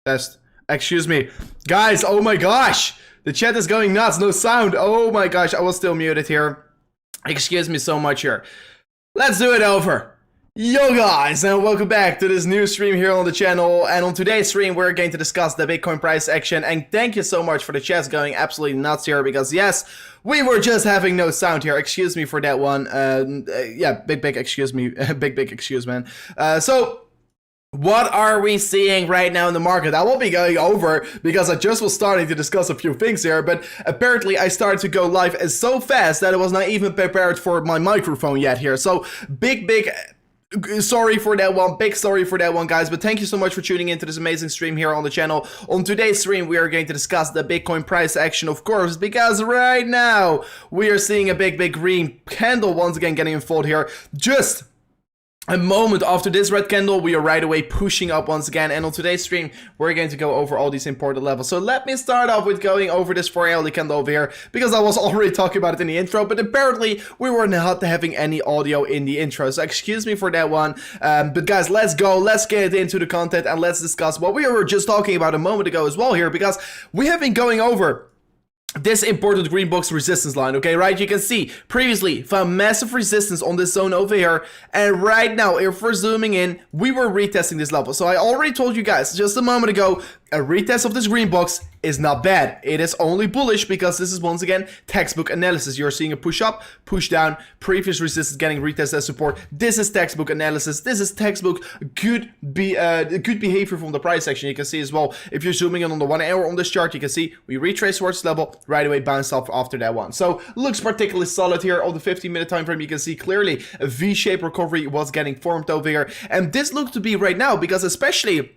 Test. Excuse me. Guys, oh my gosh. The chat is going nuts. No sound. Oh my gosh. I was still muted here. Excuse me so much here. Let's do it over. Yo guys, and welcome back to this new stream here on the channel. And on today's stream, we're going to discuss the Bitcoin price action. And thank you so much for the chat going absolutely nuts here. Because yes, we were just having no sound here. Excuse me for that one. Yeah, big excuse me. big excuse, man. So... what are we seeing right now in the market? I will be going over because I just was starting to discuss a few things here, but apparently I started to go live so fast that I was not even prepared for my microphone yet here. So big sorry for that one, big sorry for that one, guys, but thank you so much for tuning into this amazing stream here on the channel. On today's stream, we are going to discuss the Bitcoin price action, of course, because right now we are seeing a big green candle once again getting involved here. Just a moment after this red candle, we are right away pushing up once again, and on today's stream, we're going to go over all these important levels. So let me start off with going over this 4-hourly candle over here, because I was already talking about it in the intro, but apparently we were not having any audio in the intro, so excuse me for that one. But guys, let's go, let's get into the content, and let's discuss what we were just talking about a moment ago as well here, because we have been going over this important green box resistance line, okay, right? You can see previously found massive resistance on this zone over here, and right now if we're zooming in, we were retesting this level. So I already told you guys just a moment ago, a retest of this green box is not bad. It is only bullish because this is once again textbook analysis. You're seeing a push up, push down, previous resistance getting retested as support. This is textbook analysis. This is textbook good behavior from the price action. You can see as well, if you're zooming in on the 1 hour on this chart, you can see we retrace towards level, right away bounced off after that one. So looks particularly solid here on the 15-minute time frame. You can see clearly a V-shaped recovery was getting formed over here, and this looks to be right now, because especially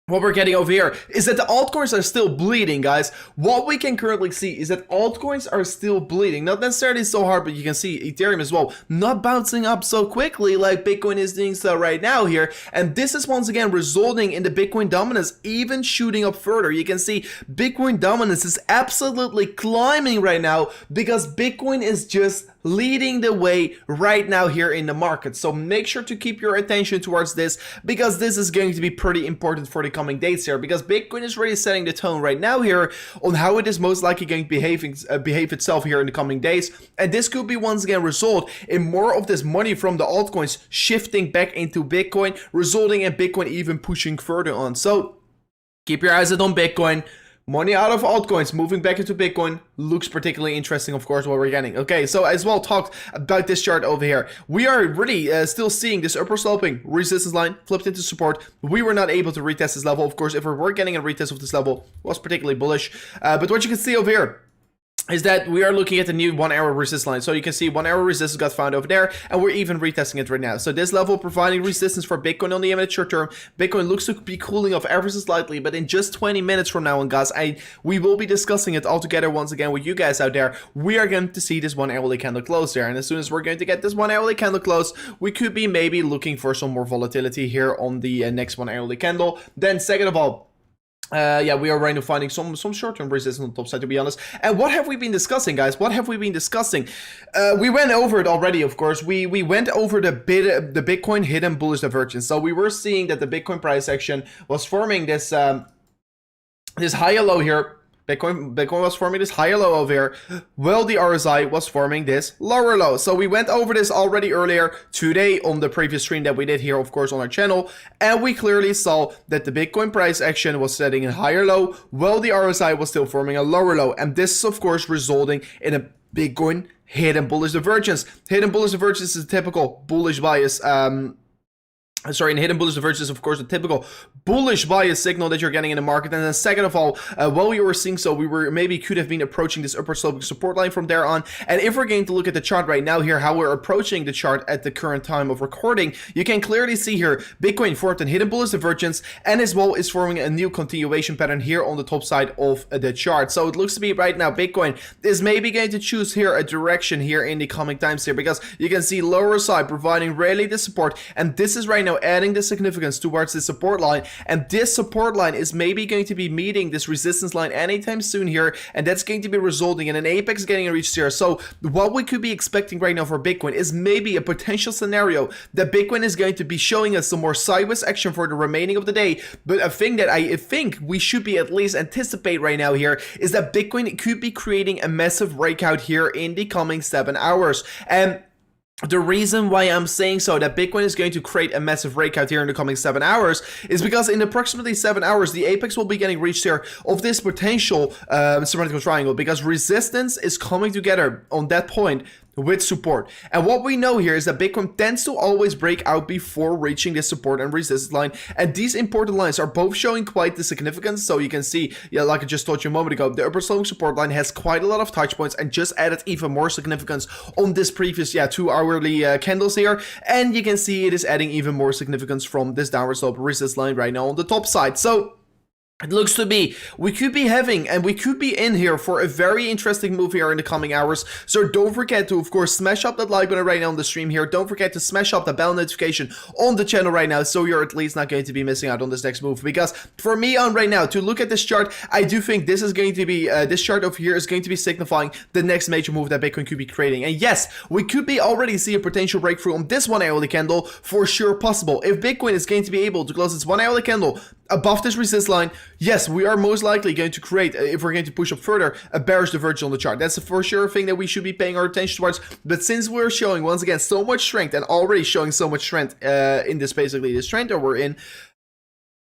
what we're getting over here is that the altcoins are still bleeding, guys. What we can currently see is that altcoins are still bleeding. Not necessarily so hard, but you can see Ethereum as well not bouncing up so quickly like Bitcoin is doing so right now here. And this is once again resulting in the Bitcoin dominance even shooting up further. You can see Bitcoin dominance is absolutely climbing right now because Bitcoin is just leading the way right now here in the market. So make sure to keep your attention towards this, because this is going to be pretty important for the coming days here, because Bitcoin is really setting the tone right now here on how it is most likely going to behave itself here in the coming days. And this could be once again result in more of this money from the altcoins shifting back into Bitcoin, resulting in Bitcoin even pushing further on. So keep your eyes on Bitcoin. Money out of altcoins moving back into Bitcoin looks particularly interesting, of course, what we're getting. Okay, so as well talked about this chart over here. We are really still seeing this upper sloping resistance line flipped into support. We were not able to retest this level. Of course, if we were getting a retest of this level, it was particularly bullish. But what you can see over here is that we are looking at the new 1 hour resistance line. So you can see 1 hour resistance got found over there, and we're even retesting it right now. So this level providing resistance for Bitcoin on the immediate short term. Bitcoin looks to be cooling off ever so slightly, but in just 20 minutes from now on, guys, we will be discussing it all together once again with you guys out there. We are going to see this 1 hourly candle close there, and as soon as we're going to get this 1 hourly candle close, we could be maybe looking for some more volatility here on the next 1 hourly candle. Then second of all, yeah, we are right now finding some short-term resistance on the top side, to be honest. And what have we been discussing, guys? What have we been discussing? We went over it already, of course. We went over the Bitcoin hidden bullish divergence. So we were seeing that the Bitcoin price action was forming this this higher low here. Bitcoin was forming this higher low over here, while the RSI was forming this lower low. So we went over this already earlier today on the previous stream that we did here, of course, on our channel, and we clearly saw that the Bitcoin price action was setting a higher low, while the RSI was still forming a lower low, and this is, of course, resulting in a Bitcoin hidden bullish divergence. Hidden bullish divergence is a typical bullish bias. And hidden bullish divergence is, of course, the typical bullish bias signal that you're getting in the market. And then second of all, while we were seeing so, we were maybe could have been approaching this upper sloping support line from there on. And if we're going to look at the chart right now here, how we're approaching the chart at the current time of recording, you can clearly see here, Bitcoin formed a hidden bullish divergence, and as well is forming a new continuation pattern here on the top side of the chart. So it looks to be right now, Bitcoin is maybe going to choose here a direction here in the coming times here, because you can see lower side providing really the support, and this is right now now adding the significance towards the support line, and this support line is maybe going to be meeting this resistance line anytime soon here, and that's going to be resulting in an apex getting reached here. So what we could be expecting right now for Bitcoin is maybe a potential scenario that Bitcoin is going to be showing us some more sideways action for the remaining of the day. But a thing that I think we should be at least anticipate right now here is that Bitcoin could be creating a massive breakout here in the coming 7 hours. And the reason why I'm saying so, that Bitcoin is going to create a massive breakout here in the coming 7 hours, is because in approximately 7 hours, the apex will be getting reached here of this potential symmetrical triangle, because resistance is coming together on that point with support. And what we know here is that Bitcoin tends to always break out before reaching this support and resistance line, and these important lines are both showing quite the significance. So you can see, yeah, like I just told you a moment ago, the upper sloping support line has quite a lot of touch points and just added even more significance on this previous 2 hourly candles here, and you can see it is adding even more significance from this downward slope resistance line right now on the top side. So it looks to be, we could be having, and we could be in here for a very interesting move here in the coming hours. So don't forget to, of course, smash up that like button right now on the stream here. Don't forget to smash up the bell notification on the channel right now, so you're at least not going to be missing out on this next move. Because for me on right now, to look at this chart, I do think this is going to be, this chart over here is going to be signifying the next major move that Bitcoin could be creating. And yes, we could be already see a potential breakthrough on this 1 hourly candle, for sure possible. If Bitcoin is going to be able to close this 1 hourly candle above this resistance line, yes, we are most likely going to create, if we're going to push up further, a bearish divergence on the chart. That's for sure a thing that we should be paying our attention towards. But since we're showing, once again, so much strength, and already showing so much strength in this, basically, this trend that we're in,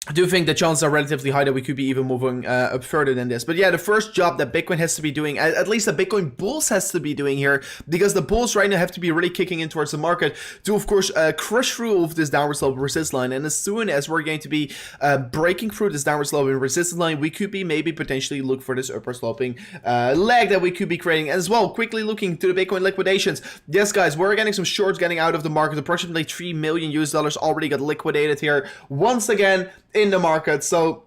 I do think the chances are relatively high that we could be even moving up further than this. But yeah, the first job that Bitcoin has to be doing, at least the Bitcoin bulls has to be doing here, because the bulls right now have to be really kicking in towards the market to, of course, crush through of this downward slope resistance line. And as soon as we're going to be breaking through this downward sloping resistance line, we could be maybe potentially look for this upper sloping leg that we could be creating as well. Quickly looking to the Bitcoin liquidations. Yes, guys, we're getting some shorts getting out of the market. Approximately $3 million already got liquidated here once again in the market. So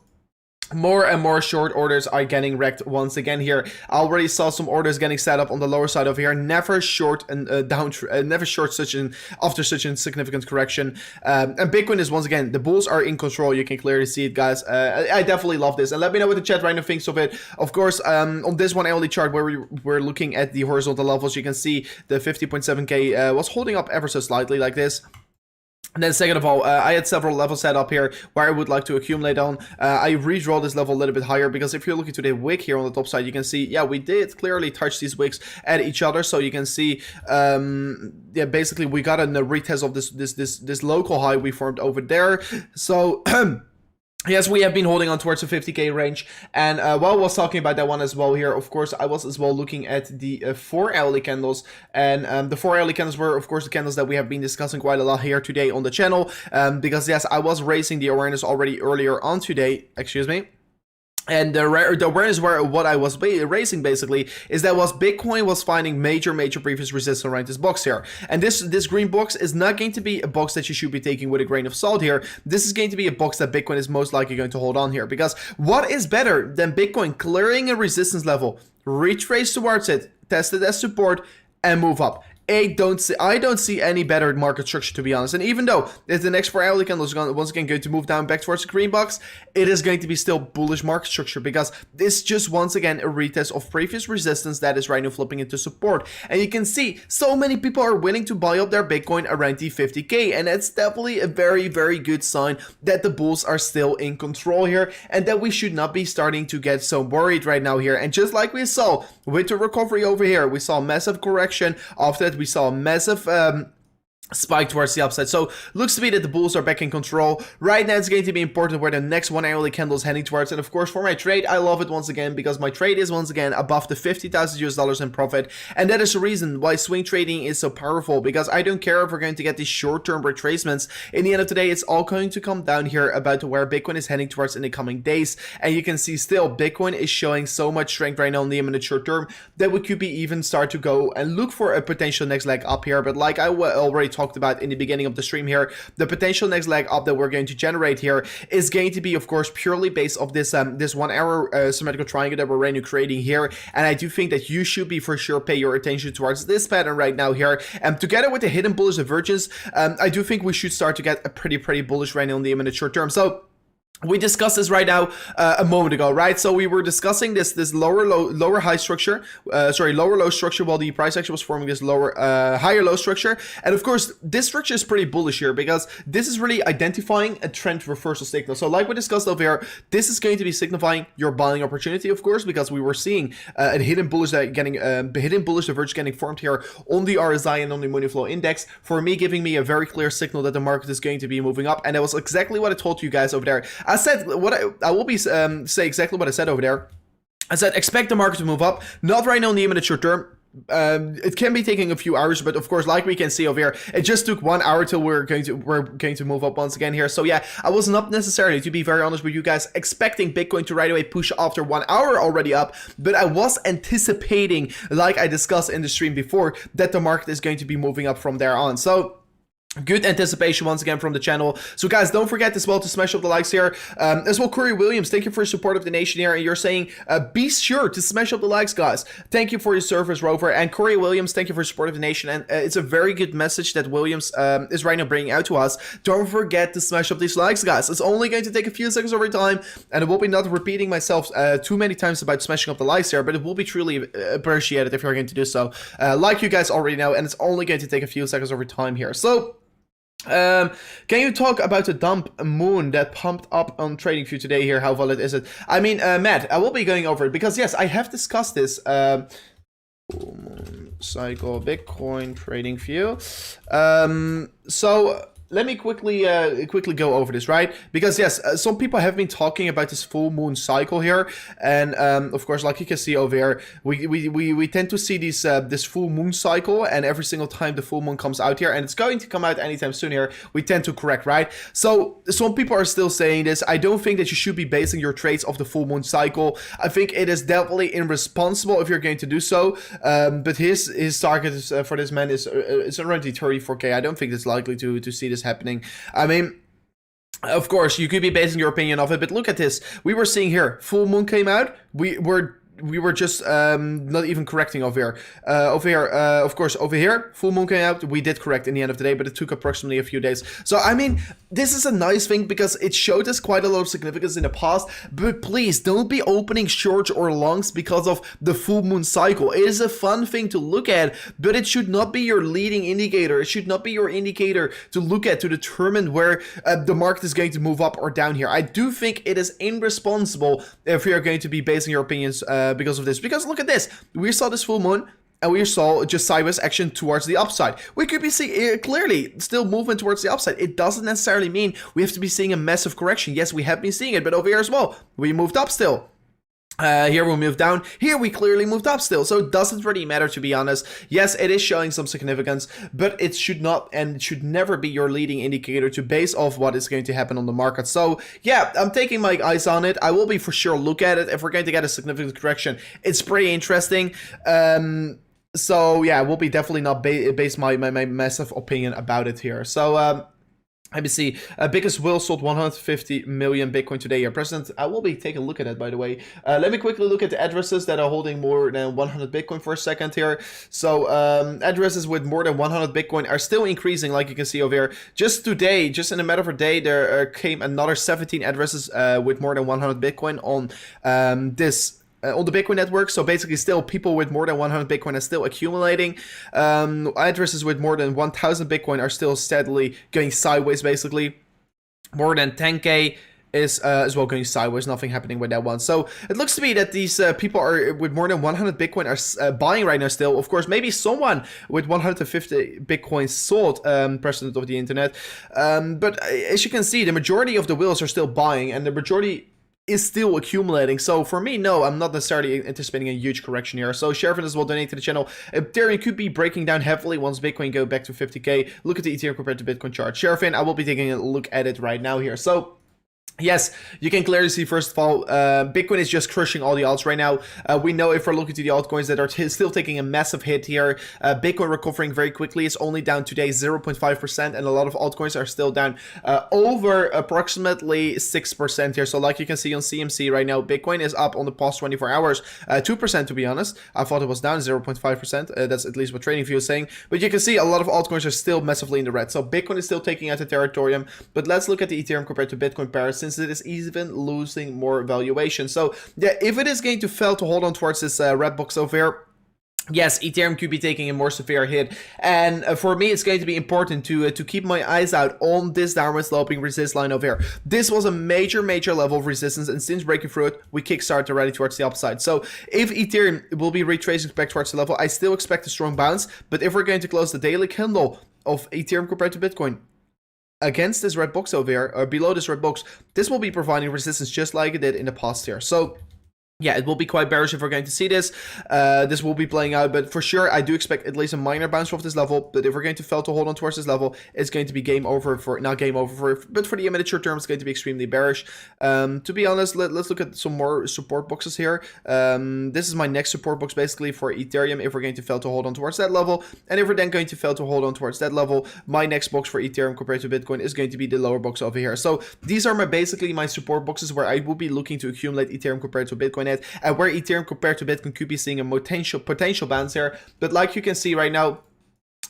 more and more short orders are getting wrecked once again here. I already saw some orders getting set up on the lower side over here. Never short and never short after such a significant correction. And Bitcoin is, once again, the bulls are in control. You can clearly see it, guys. I definitely love this, and let me know what the chat right now thinks of it. Of course, on this 1 hourly chart where we're looking at the horizontal levels, you can see the 50.7k was holding up ever so slightly like this. And then second of all, I had several levels set up here where I would like to accumulate on. I redraw this level a little bit higher, because if you're looking to the wick here on the top side, you can see, yeah, we did clearly touch these wicks at each other. So you can see, yeah, basically we got a retest of this local high we formed over there. So yes, we have been holding on towards the 50k range, and while I was talking about that one as well here, of course, I was as well looking at the 4 hourly candles, and the 4 hourly candles were, of course, the candles that we have been discussing quite a lot here today on the channel, because yes, I was raising the awareness already earlier on today, excuse me. And the awareness where what I was raising basically is that Bitcoin was finding major previous resistance around this box here. And this green box is not going to be a box that you should be taking with a grain of salt here. This is going to be a box that Bitcoin is most likely going to hold on here. Because what is better than Bitcoin clearing a resistance level, retrace towards it, test it as support, and move up? I don't see any better market structure, to be honest. And even though if the next 4 hourly candle is once again going to move down back towards the green box, it is going to be still bullish market structure, because this just once again a retest of previous resistance that is right now flipping into support. And you can see so many people are willing to buy up their Bitcoin around the 50k, and it's definitely a very good sign that the bulls are still in control here, and that we should not be starting to get so worried right now here. And just like we saw with the recovery over here, we saw a massive correction. After that, we saw a massive spike towards the upside. So looks to be that the bulls are back in control. Right now it's going to be important where the next 1 hourly candle is heading towards. And of course, for my trade, I love it once again, because my trade is once again above the $50,000 in profit. And that is the reason why swing trading is so powerful, because I don't care if we're going to get these short-term retracements. In the end of the day, it's all going to come down here about where Bitcoin is heading towards in the coming days. And you can see still Bitcoin is showing so much strength right now in the imminent short term that we could be even start to go and look for a potential next leg up here. But like I already talked talked about in the beginning of the stream here, the potential next leg up that we're going to generate here is going to be, of course, purely based off this this 1 hour symmetrical triangle that we're right now creating here. And I do think that you should be for sure pay your attention towards this pattern right now here. And together with the hidden bullish divergence, I do think we should start to get a pretty bullish right now in the imminent short term. So we discussed this right now a moment ago, right? So we were discussing this lower high structure, lower low structure, while the price action was forming this higher low structure. And of course, this structure is pretty bullish here because this is really identifying a trend reversal signal. So like we discussed over here, this is going to be signifying your buying opportunity, of course, because we were seeing a hidden bullish divergence getting formed here on the RSI and on the money flow index, for me giving me a very clear signal that the market is going to be moving up. And that was exactly what I told you guys over there. I said what I will be say exactly what I said over there. I said expect the market to move up, not right now in the imminent short term. It can be taking a few hours, but of course, like we can see over here, it just took 1 hour till we're going to move up once again here. So yeah, I was not necessarily, to be very honest with you guys, expecting Bitcoin to right away push after 1 hour already up, but I was anticipating, like I discussed in the stream before, that the market is going to be moving up from there on. So good anticipation once again from the channel. So guys, don't forget as well to smash up the likes here. As well, Corey Williams, thank you for your support of the nation here. And you're saying, be sure to smash up the likes, guys. Thank you for your service, Rover. And Corey Williams, thank you for your support of the nation. And it's a very good message that Williams is right now bringing out to us. Don't forget to smash up these likes, guys. It's only going to take a few seconds over time. And it will be not repeating myself too many times about smashing up the likes here, but it will be truly appreciated if you're going to do so. Like you guys already know, and it's only going to take a few seconds over time here. So can you talk about the dump moon that pumped up on TradingView today here? How valid is it? I mean, Matt, I will be going over it because yes, I have discussed this. Cycle Bitcoin TradingView. So let me quickly go over this, right? Because yes, some people have been talking about this full moon cycle here, and of course, like you can see over here, we tend to see these this full moon cycle, and every single time the full moon comes out here, and it's going to come out anytime soon here, we tend to correct, right? So some people are still saying this. I don't think that you should be basing your trades off the full moon cycle. I think it is definitely irresponsible if you're going to do so. But his target is, for this man is around the 34K. I don't think it's likely to see this happening. I mean, of course, you could be basing your opinion off it, but look at this. We were seeing here, full moon came out. We were just not even correcting over here. Of course, over here, full moon came out. We did correct in the end of the day, but it took approximately a few days. So, I mean, this is a nice thing because it showed us quite a lot of significance in the past, but please don't be opening shorts or longs because of the full moon cycle. It is a fun thing to look at, but it should not be your leading indicator. It should not be your indicator to look at to determine where the market is going to move up or down here. I do think it is irresponsible if you're going to be basing your opinions because of this. Because look at this. We saw this full moon, and we saw just sideways action towards the upside. We could be seeing clearly still movement towards the upside. It doesn't necessarily mean we have to be seeing a massive correction. Yes, we have been seeing it, but over here as well, we moved up still. Here we moved down. Here we clearly moved up still. So it doesn't really matter, to be honest. Yes, it is showing some significance, but it should not and should never be your leading indicator to base off what is going to happen on the market. So yeah, I'm taking my eyes on it. I will be for sure look at it. If we're going to get a significant correction, it's pretty interesting. So yeah, I will be definitely not base my massive opinion about it here. So let me see. Biggest will sold 150 million Bitcoin today. Your president, I will be taking a look at it, by the way. Let me quickly look at the addresses that are holding more than 100 Bitcoin for a second here. So addresses with more than 100 Bitcoin are still increasing, like you can see over here. Just today, just in a matter of a day, there came another 17 addresses with more than 100 Bitcoin on on the Bitcoin network. So basically still people with more than 100 Bitcoin are still accumulating. Addresses with more than 1,000 Bitcoin are still steadily going sideways, basically. More than 10K is as well going sideways, nothing happening with that one. So it looks to me that these people are with more than 100 Bitcoin are buying right now still. Of course, maybe someone with 150 Bitcoin sold, president of the internet. But as you can see, the majority of the whales are still buying, and the majority is still accumulating. So for me, no, I'm not necessarily anticipating a huge correction here. So Sheriff as well donate to the channel. Ethereum could be breaking down heavily once Bitcoin go back to 50K. Look at the Ethereum compared to Bitcoin chart. Sheriff, I will be taking a look at it right now here. So Yes, you can clearly see, first of all, Bitcoin is just crushing all the alts right now. We know if we're looking to the altcoins that are still taking a massive hit here. Bitcoin recovering very quickly. It's only down today 0.5%, and a lot of altcoins are still down over approximately 6% here. So like you can see on CMC right now, Bitcoin is up on the past 24 hours, 2% to be honest. I thought it was down 0.5%. That's at least what TradingView is saying. But you can see a lot of altcoins are still massively in the red. So Bitcoin is still taking out the territorium. But let's look at the Ethereum compared to Bitcoin pair, since it is even losing more valuation. So yeah, if it is going to fail to hold on towards this red box over here, yes, Ethereum could be taking a more severe hit, and for me it's going to be important to keep my eyes out on this downward sloping resist line over here. This was a major level of resistance, and since breaking through it, we kickstarted already towards the upside. So if Ethereum will be retracing back towards the level, I still expect a strong bounce, but if we're going to close the daily candle of Ethereum compared to Bitcoin against this red box over here, or below this red box, this will be providing resistance just like it did in the past here. So yeah, it will be quite bearish if we're going to see this. This will be playing out, but for sure, I do expect at least a minor bounce off this level. But if we're going to fail to hold on towards this level, it's going to be game over for, not game over for, but for the immediate short term, it's going to be extremely bearish. To be honest, let's look at some more support boxes here. This is my next support box basically for Ethereum if we're going to fail to hold on towards that level. And if we're then going to fail to hold on towards that level, my next box for Ethereum compared to Bitcoin is going to be the lower box over here. So these are basically my support boxes where I will be looking to accumulate Ethereum compared to Bitcoin at, and where Ethereum compared to Bitcoin could be seeing a potential bounce here. But like you can see right now,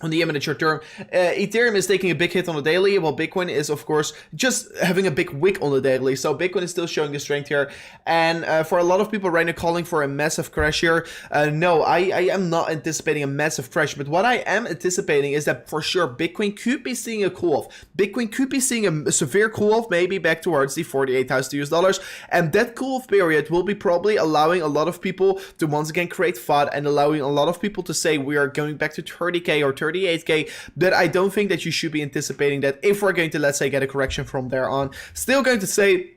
on the imminent short term, Ethereum is taking a big hit on the daily, while Bitcoin is, of course, just having a big wick on the daily. So Bitcoin is still showing the strength here. And for a lot of people right now calling for a massive crash here, no, I am not anticipating a massive crash. But what I am anticipating is that for sure Bitcoin could be seeing a cool off. Bitcoin could be seeing a severe cool off, maybe back towards the 48,000 US dollars. And that cool off period will be probably allowing a lot of people to once again create FUD and allowing a lot of people to say we are going back to 30K or 38K, but I don't think that you should be anticipating that if we're going to, let's say, get a correction from there on. Still going to say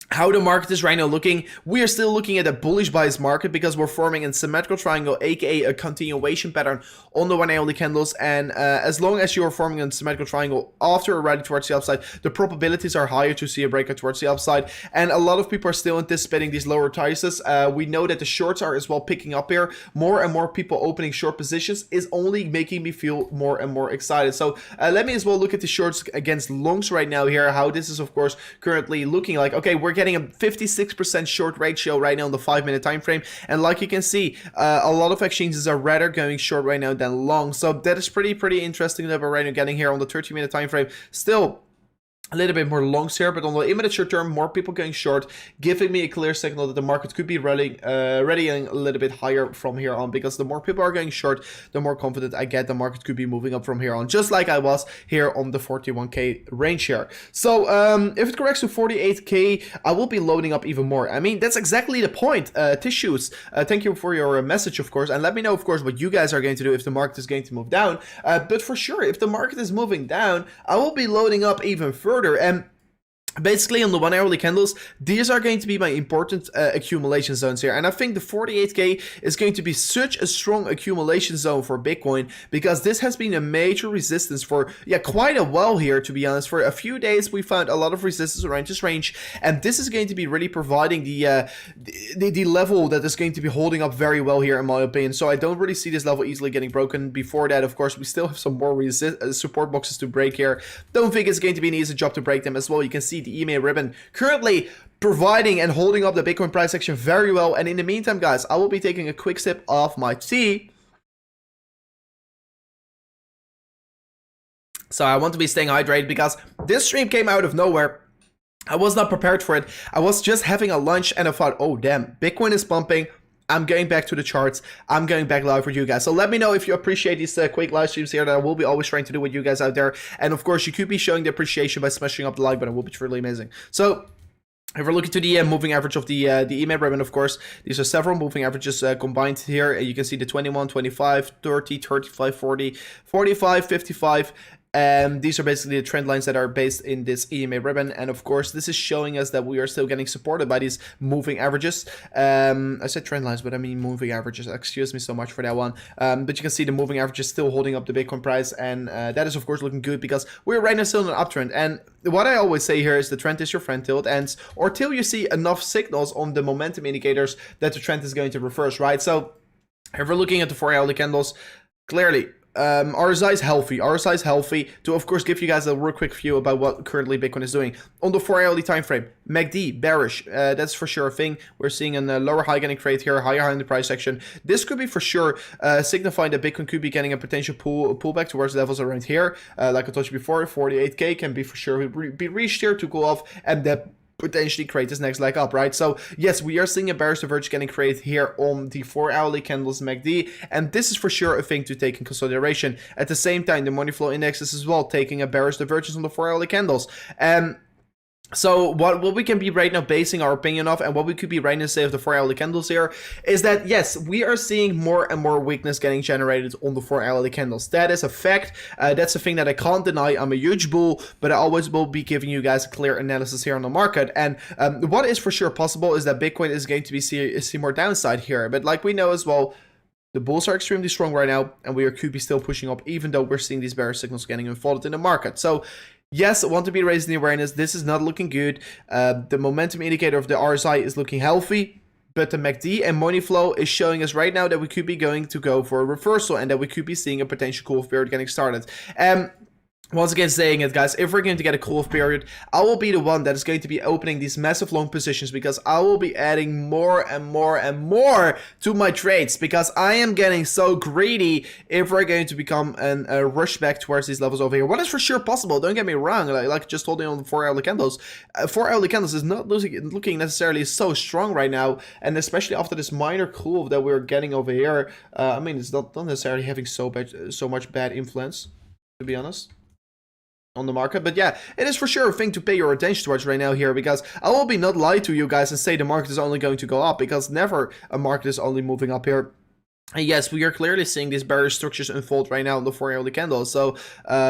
how the market is right now looking. We are still looking at a bullish bias market because we're forming a symmetrical triangle, aka a continuation pattern on the 1 hourly candles. And as long as you're forming a symmetrical triangle after a rally towards the upside, the probabilities are higher to see a breakout towards the upside. And a lot of people are still anticipating these lower prices. We know that the shorts are as well picking up here. More and more people opening short positions is only making me feel more and more excited. So let me as well look at the shorts against longs right now here, how this is of course currently looking like. Okay, we're getting a 56% short ratio right now on the 5-minute time frame, and like you can see, a lot of exchanges are rather going short right now than long. So that is pretty interesting that we're right now getting here on the 30-minute time frame. Still a little bit more longs here, but on the immediate short term, more people going short, giving me a clear signal that the market could be rallying a little bit higher from here on, because the more people are going short, the more confident I get the market could be moving up from here on, just like I was here on the 41K range here. So if it corrects to 48K, I will be loading up even more. I mean, that's exactly the point. Tissues, thank you for your message, of course, and let me know, of course, what you guys are going to do if the market is going to move down. But for sure, if the market is moving down, I will be loading up even further. And basically on the 1 hourly candles, these are going to be my important accumulation zones here. And I think the 48K is going to be such a strong accumulation zone for Bitcoin, because this has been a major resistance for quite a while here, to be honest. For a few days we found a lot of resistance around this range, and this is going to be really providing the level that is going to be holding up very well here in my opinion. So I don't really see this level easily getting broken. Before that, of course, we still have some more support boxes to break here. Don't think it's going to be an easy job to break them as well. You can see the EMA ribbon currently providing and holding up the Bitcoin price action very well. And in the meantime, guys, I will be taking a quick sip of my tea. So I want to be staying hydrated because this stream came out of nowhere. I was not prepared for it. I was just having a lunch and I thought, oh damn, Bitcoin is pumping. I'm going back to the charts. I'm going back live with you guys. So let me know if you appreciate these quick live streams here that I will be always trying to do with you guys out there. And of course, you could be showing the appreciation by smashing up the like button. It will be truly amazing. So if we're looking to the moving average of the EMA ribbon, of course, these are several moving averages combined here. You can see the 21, 25, 30, 35, 40, 45, 55. These are basically the trend lines that are based in this EMA ribbon, and of course this is showing us that we are still getting supported by these moving averages. I said trend lines, but I mean moving averages, excuse me so much for that one. But you can see the moving averages still holding up the Bitcoin price, and that is of course looking good because we're right now still in an uptrend. And what I always say here is the trend is your friend till it ends, or till you see enough signals on the momentum indicators that the trend is going to reverse, right? So if we're looking at the 4-hourly candles, clearly RSI is healthy. RSI is healthy. To of course give you guys a real quick view about what currently Bitcoin is doing on the 4-hourly time frame. MACD bearish. That's for sure a thing. We're seeing a lower high getting created here, higher high in the price section. This could be for sure signifying that Bitcoin could be getting a potential pullback towards levels around here. Like I told you before, 48k can be for sure be reached here to go off, and that potentially create this next leg up, right? So yes, we are seeing a bearish divergence getting created here on the 4-hourly candles MACD, and this is for sure a thing to take in consideration. At the same time, the money flow index is as well taking a bearish divergence on the 4-hourly candles. So what we can be right now basing our opinion of, and what we could be right now say of the 4-hourly candles here, is that yes, we are seeing more and more weakness getting generated on the 4-hourly candles. That is a fact. That's a thing that I can't deny. I'm a huge bull, but I always will be giving you guys a clear analysis here on the market. And what is for sure possible is that Bitcoin is going to be see more downside here. But like we know as well, the bulls are extremely strong right now, and we could be still pushing up, even though we're seeing these bearish signals getting unfolded in the market. So yes, I want to be raising the awareness. This is not looking good. The momentum indicator of the RSI is looking healthy, but the MACD and money flow is showing us right now that we could be going to go for a reversal, and that we could be seeing a potential cool-off period getting started. Once again saying it, guys, if we're going to get a cool-off period, I will be the one that is going to be opening these massive long positions, because I will be adding more and more and more to my trades, because I am getting so greedy if we're going to become a rush back towards these levels over here. What is for sure possible, don't get me wrong, like just holding on the 4-hourly candles. 4-hourly candles is not looking necessarily so strong right now, and especially after this minor cool-off that we're getting over here. I mean, it's not necessarily having so much bad influence, to be honest, on the market. But yeah, it is for sure a thing to pay your attention towards right now here, because I will be not lie to you guys and say the market is only going to go up, because never a market is only moving up here. And yes, we are clearly seeing these bearish structures unfold right now in the 4-hourly candle. So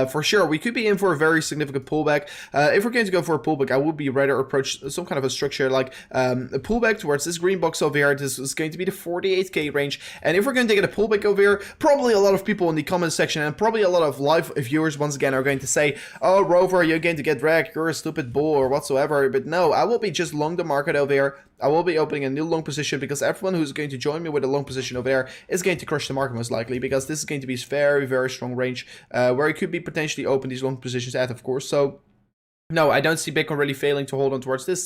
for sure, we could be in for a very significant pullback. If we're going to go for a pullback, I would be rather approach some kind of a structure like a pullback towards this green box over here. This is going to be the 48k range. And if we're going to get a pullback over here, probably a lot of people in the comment section and probably a lot of live viewers once again are going to say, oh, Rover, you're going to get wrecked, you're a stupid bull or whatsoever. But no, I will be just long the market over here. I will be opening a new long position, because everyone who's going to join me with a long position over there is going to crush the market most likely, because this is going to be a very, very strong range where it could be potentially open these long positions at, of course. So no, I don't see Bitcoin really failing to hold on towards this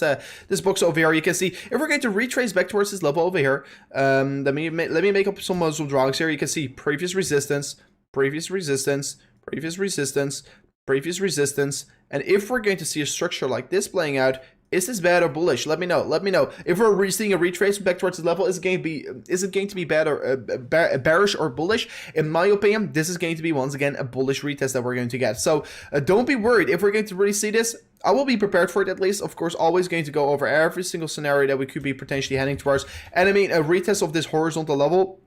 this box over here. You can see if we're going to retrace back towards this level over here. Let me make up some drawings here. You can see previous resistance, previous resistance, previous resistance, previous resistance, and if we're going to see a structure like this playing out, is this bad or bullish? Let me know. Let me know. If we're seeing a retrace back towards the level, is it going to be bad or bearish or bullish? In my opinion, this is going to be once again a bullish retest that we're going to get. So don't be worried if we're going to really see this. I will be prepared for it at least. Of course, always going to go over every single scenario that we could be potentially heading towards. And I mean, a retest of this horizontal level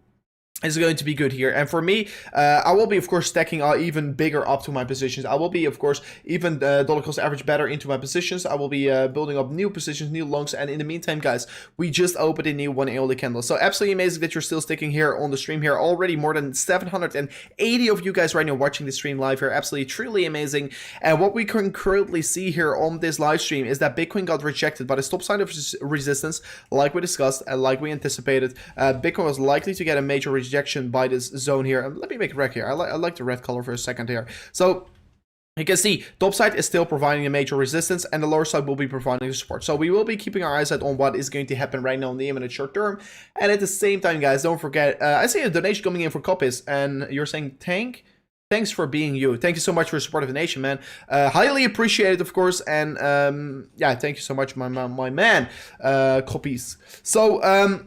is going to be good here. And for me, I will be of course stacking even bigger up to my positions. I will be of course even dollar cost average better into my positions. I will be building up new positions, new longs. And in the meantime, guys, we just opened a new 1-hourly candle. So absolutely amazing that you're still sticking here on the stream here. Already more than 780 of you guys right now watching the stream live here. Absolutely truly amazing. And what we can currently see here on this live stream is that Bitcoin got rejected by the stop sign of resistance, like we discussed and like we anticipated. Bitcoin was likely to get a major rejection by this zone here. And let me make it red here. I like the red color for a second here. So you can see top side is still providing a major resistance, and the lower side will be providing support. So we will be keeping our eyes out on what is going to happen right now in the imminent short term. And at the same time, guys, don't forget, I see a donation coming in for copies, and you're saying thanks for being you. Thank you so much for your support of the nation, man. Highly appreciated, of course. And yeah, thank you so much, my man. Copies. So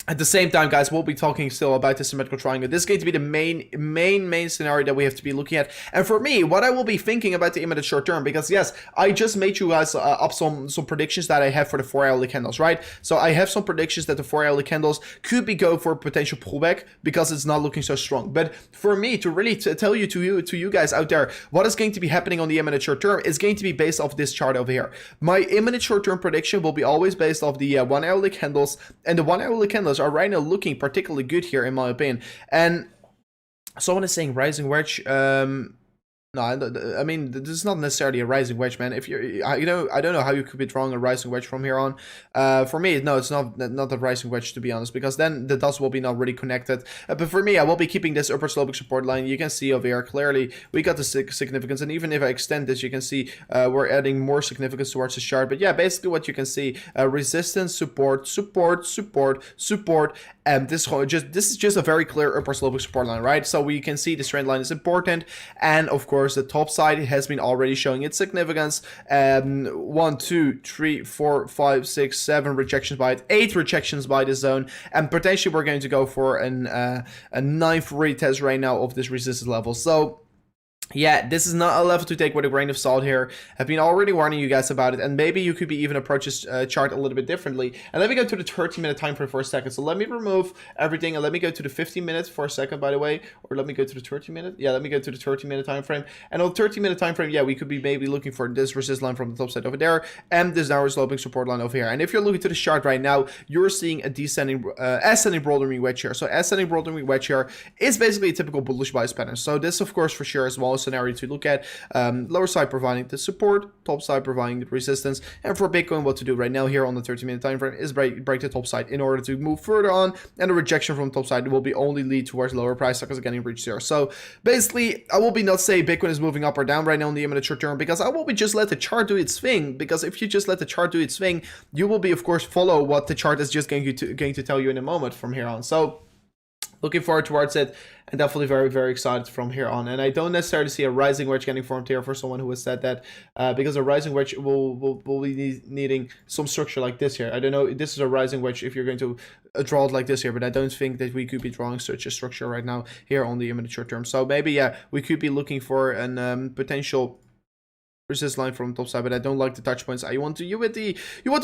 At the same time, guys, we'll be talking still about the symmetrical triangle. This is going to be the main scenario that we have to be looking at. And for me, what I will be thinking about the immediate short term, because yes, I just made you guys up some predictions that I have for the 4-hourly candles, right? So I have some predictions that the 4-hourly candles could be go for a potential pullback because it's not looking so strong. But for me to really tell you to you guys out there, what is going to be happening on the imminent short term is going to be based off this chart over here. My imminent short term prediction will be always based off the 1-hourly candles, and the 1-hourly candles are right now looking particularly good here in my opinion. And someone is saying rising wedge. No, I mean, this is not necessarily a rising wedge, man. If you're, I don't know how you could be drawing a rising wedge from here on. For me, no, it's not a rising wedge, to be honest, because then the dots will be not really connected. But for me, I will be keeping this upper sloping support line. You can see over here clearly we got the significance, and even if I extend this, you can see we're adding more significance towards the chart. But yeah, basically what you can see: resistance, support, support, support, support, and this is just a very clear upper sloping support line, right? So we can see this trend line is important, and of course the top side has been already showing its significance. 1, 2, 3, 4, 5, 6, 7 rejections by it, 8 rejections by the zone, and potentially we're going to go for a 9th retest right now of this resistance level. So yeah, this is not a level to take with a grain of salt here. I've been already warning you guys about it, and maybe you could be even approach this chart a little bit differently. And let me go to the 30-minute time frame for a second. So let me remove everything, and let me go to the 15 minutes for a second, by the way. Or let me go to the 30-minute. Yeah, let me go to the 30-minute time frame. And on the 30-minute time frame, yeah, we could be maybe looking for this resistance line from the top side over there, and this downward sloping support line over here. And if you're looking to the chart right now, you're seeing a descending, ascending broadening wedge here. So ascending broadening wedge here is basically a typical bullish bias pattern. So this, of course, for sure, as well scenario to look at. Lower side providing the support, top side providing the resistance, and for Bitcoin, what to do right now here on the 30-minute time frame is break the top side in order to move further on, and the rejection from the top side will be only lead towards lower price suckers getting reached here. So basically, I will be not say Bitcoin is moving up or down right now in the imminent short term, because I will be just let the chart do its thing. Because if you just let the chart do its thing, you will be, of course, follow what the chart is just going to tell you in a moment from here on. So looking forward towards it, and definitely very, very excited from here on. And I don't necessarily see a rising wedge getting formed here for someone who has said that, because a rising wedge will be needing some structure like this here. I don't know, this is a rising wedge if you're going to draw it like this here, but I don't think that we could be drawing such a structure right now here on the imminent short term. So maybe, yeah, we could be looking for an potential resist line from the top side, but I don't like the touch points. You want to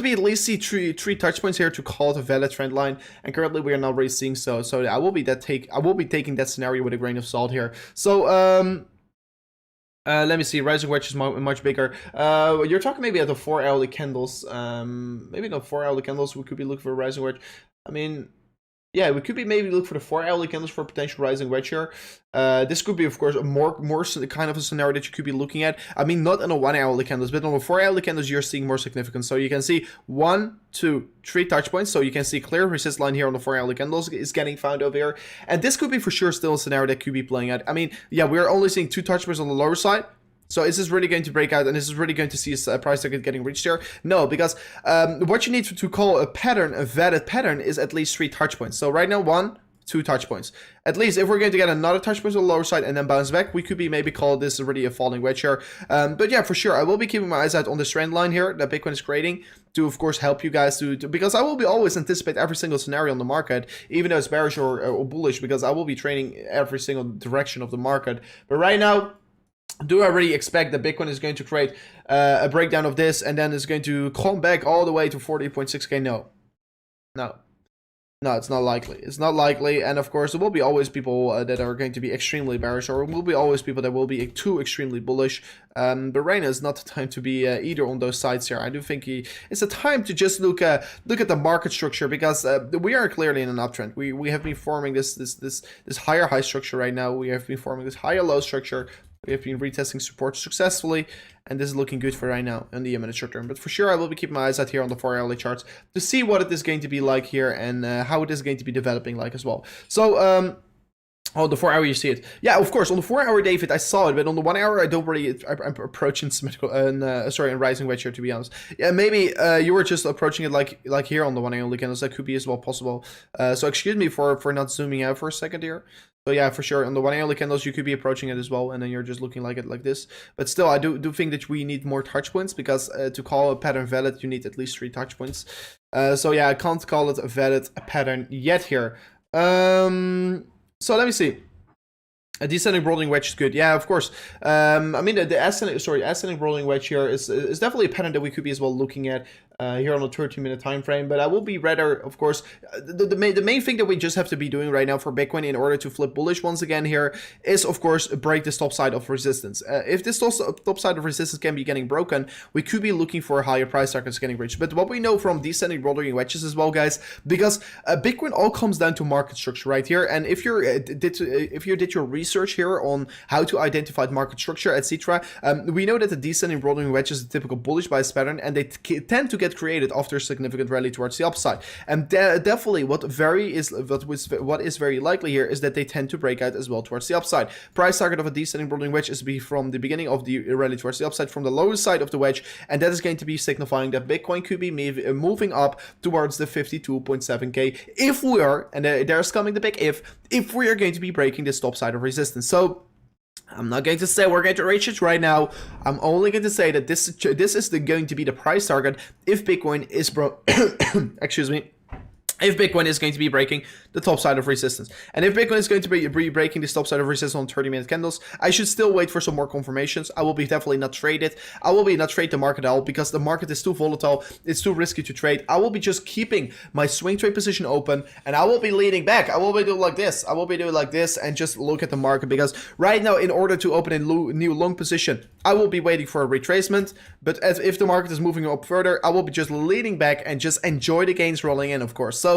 be at least see three touch points here to call it a valid trend line, and currently we are not really seeing so I will be taking that scenario with a grain of salt here. So let me see, rising wedge is much bigger. You're talking maybe at the 4-hourly candles, maybe not 4-hourly candles, we could be looking for a rising wedge. I mean, yeah, we could be maybe look for the 4-hourly candles for potential rising wedge here. This could be, of course, a more kind of a scenario that you could be looking at. I mean, not on a 1-hourly candles, but on the 4-hourly candles, you're seeing more significance. So you can see 1, 2, 3 touch points. So you can see clear resist line here on the 4-hourly candles is getting found over here. And this could be for sure still a scenario that could be playing out. I mean, yeah, we're only seeing 2 touch points on the lower side. So is this really going to break out, and is this really going to see a price target getting reached here? No, because what you need to call a pattern, a valid pattern, is at least 3 touch points. So right now, 1, 2 touch points. At least if we're going to get another touch point on the lower side and then bounce back, we could be maybe call this already a falling wedge here. But yeah, for sure, I will be keeping my eyes out on this trend line here that Bitcoin is creating to, of course, help you guys to because I will be always anticipate every single scenario on the market, even though it's bearish or bullish, because I will be trading every single direction of the market. But right now, do I really expect that Bitcoin is going to create a breakdown of this and then it's going to come back all the way to 40.6k? No, it's not likely. It's not likely, and of course, there will be always people that are going to be extremely bearish, or will be always people that will be too extremely bullish. But right now is not the time to be either on those sides here. I do think it's a time to just look at the market structure, because we are clearly in an uptrend. We have been forming this higher high structure right now. We have been forming this higher low structure. We have been retesting support successfully, and this is looking good for right now in the imminent short term. But for sure, I will be keeping my eyes out here on the 4-hourly charts to see what it is going to be like here, and how it is going to be developing like as well. So, oh, the 4-hour, you see it. Yeah, of course, on the 4-hour, David, I saw it, but on the 1-hour, I don't really, I'm approaching symmetrical, sorry, and rising wedge here, to be honest. Yeah, maybe you were just approaching it like here on the 1-hourly candles. That could be as well possible. So excuse me for not zooming out for a second here. So yeah, for sure, on the 1-hourly candles, you could be approaching it as well, and then you're just looking like it like this. But still, I do think that we need more touch points, because to call a pattern valid, you need at least 3 touch points. So yeah, I can't call it a valid pattern yet here. So let me see. A descending rolling wedge is good. Yeah, of course. I mean, the ascending rolling wedge here is definitely a pattern that we could be as well looking at here on a 13-minute time frame. But I will be rather, of course, the main thing that we just have to be doing right now for Bitcoin in order to flip bullish once again here is, of course, break this top side of resistance. If this top side of resistance can be getting broken, we could be looking for higher price targets getting reached. But what we know from descending rolling wedges as well, guys, because Bitcoin all comes down to market structure right here. And if you did your research here on how to identify market structure, etc., we know that the descending rolling wedge is a typical bullish bias pattern, and they tend to get created after a significant rally towards the upside. And definitely what is very likely here is that they tend to break out as well towards the upside. Price target of a descending rolling wedge is to be from the beginning of the rally towards the upside, from the lowest side of the wedge, and that is going to be signifying that Bitcoin could be moving up towards the 52.7k if we are, and there's coming the big if we are going to be breaking this top side of resistance. So I'm not going to say we're going to reach it right now. I'm only going to say that this is going to be the price target if Bitcoin is excuse me. If Bitcoin is going to be breaking the top side of resistance. And if Bitcoin is going to be breaking this top side of resistance on 30-minute candles, I should still wait for some more confirmations. I will be definitely not trade it. I will be not trade the market at all because the market is too volatile. It's too risky to trade. I will be just keeping my swing trade position open, and I will be leaning back. I will be doing like this. I will be doing like this and just look at the market, because right now, in order to open a new long position, I will be waiting for a retracement. But if the market is moving up further, I will be just leaning back and just enjoy the gains rolling in, of course. So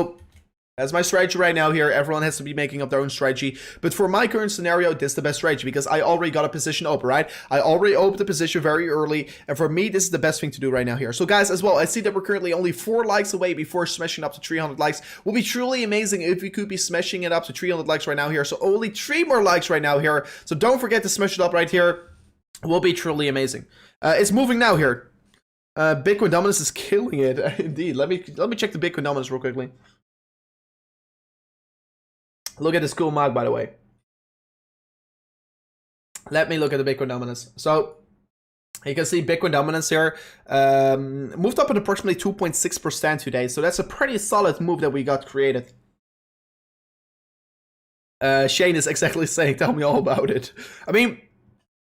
that's my strategy right now here. Everyone has to be making up their own strategy. But for my current scenario, this is the best strategy because I already got a position open, right? I already opened the position very early. And for me, this is the best thing to do right now here. So guys, as well, I see that we're currently only 4 likes away before smashing up to 300 likes. Will be truly amazing if we could be smashing it up to 300 likes right now here. So only 3 more likes right now here. So don't forget to smash it up right here. Will be truly amazing. It's moving now here. Bitcoin dominance is killing it. Indeed. Let me check the Bitcoin dominance real quickly. Look at this cool mark, by the way. Let me look at the Bitcoin dominance. So you can see Bitcoin dominance here moved up at approximately 2.6% today. So that's a pretty solid move that we got created. Shane is exactly saying, tell me all about it. I mean,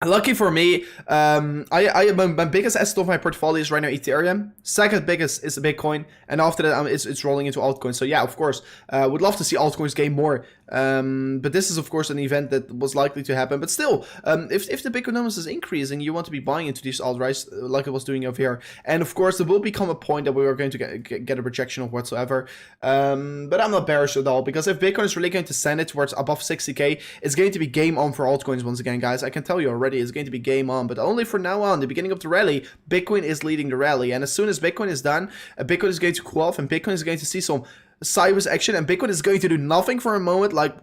lucky for me, my biggest asset of my portfolio is right now Ethereum. Second biggest is Bitcoin, and after that, it's rolling into altcoins. So yeah, of course, would love to see altcoins gain more. But this is of course an event that was likely to happen. But still, if the Bitcoin numbers is increasing, you want to be buying into these alt-rights like I was doing over here. And of course, there will become a point that we are going to get a rejection of whatsoever. But I'm not bearish at all, because if Bitcoin is really going to send it towards above 60k, it's going to be game on for altcoins once again, guys. I can tell you already. Is going to be game on, but only for now on. The beginning of the rally, Bitcoin is leading the rally, and as soon as Bitcoin is done, Bitcoin is going to cool off, and Bitcoin is going to see some sideways action, and Bitcoin is going to do nothing for a moment. Like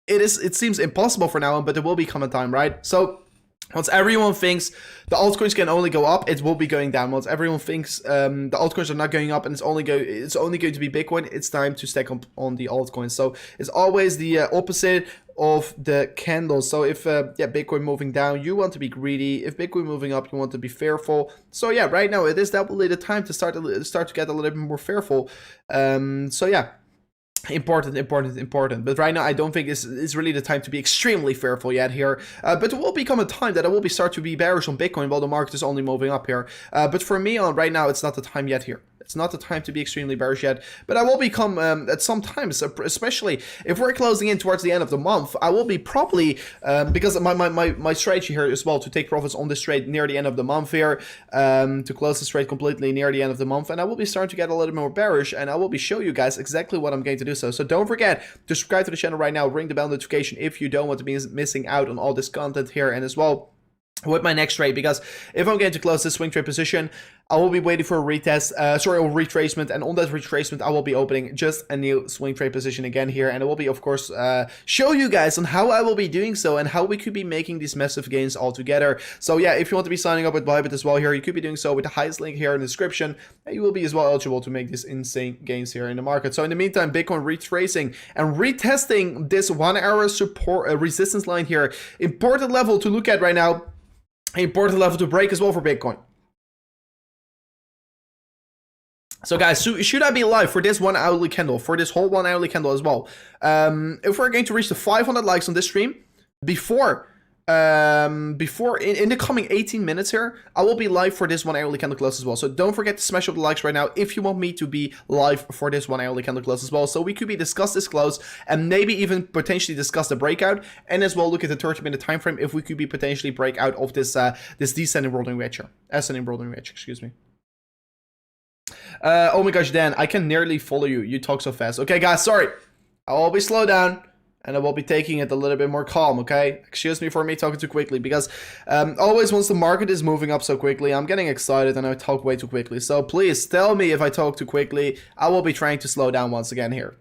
it seems impossible for now on, but there will become a time, right? So once everyone thinks the altcoins can only go up, it will be going down. Once everyone thinks the altcoins are not going up and it's only going to be Bitcoin, it's time to stack up on the altcoins. So it's always the opposite of the candles. So if Bitcoin moving down, you want to be greedy. If Bitcoin moving up, you want to be fearful. So yeah, right now it is definitely the time to start to get a little bit more fearful. So yeah. Important. But right now, I don't think it's really the time to be extremely fearful yet here. But there will become a time that I will start to be bearish on Bitcoin while the market is only moving up here. But for me, right now, it's not the time yet here. It's not the time to be extremely bearish yet, but I will become at some times, especially if we're closing in towards the end of the month, I will be probably, because my strategy here as well, to take profits on this trade near the end of the month here, to close this trade completely near the end of the month, and I will be starting to get a little more bearish, and I will be show you guys exactly what I'm going to do. So don't forget to subscribe to the channel right now, ring the bell notification if you don't want to be missing out on all this content here, and as well with my next trade, because if I'm going to close this swing trade position, I will be waiting for a retest, a retracement, and on that retracement, I will be opening just a new swing trade position again here, and I will be, of course, show you guys on how I will be doing so and how we could be making these massive gains all together. So yeah, if you want to be signing up with BYBIT as well here, you could be doing so with the highest link here in the description, and you will be as well eligible to make these insane gains here in the market. So in the meantime, Bitcoin retracing and retesting this 1 hour support resistance line here, important level to look at right now. Important level to break as well for Bitcoin. So guys, should I be live for this 1 hourly candle, for this whole 1 hourly candle as well? If we're going to reach the 500 likes on this stream before in the coming 18 minutes here, I will be live for this 1 hourly candle close as well. So don't forget to smash up the likes right now if you want me to be live for this 1 hourly candle close as well. So we could be discuss this close and maybe even potentially discuss the breakout, and as well look at the 30-minute time frame if we could be potentially break out of this this descending rolling wedge here, ascending rolling wedge, excuse me. Oh my gosh, Dan, I can nearly follow you. You talk so fast. Okay, guys, sorry. I will be slow down, and I will be taking it a little bit more calm, okay? Excuse me for me talking too quickly, because always once the market is moving up so quickly, I'm getting excited and I talk way too quickly. So please tell me if I talk too quickly. I will be trying to slow down once again here.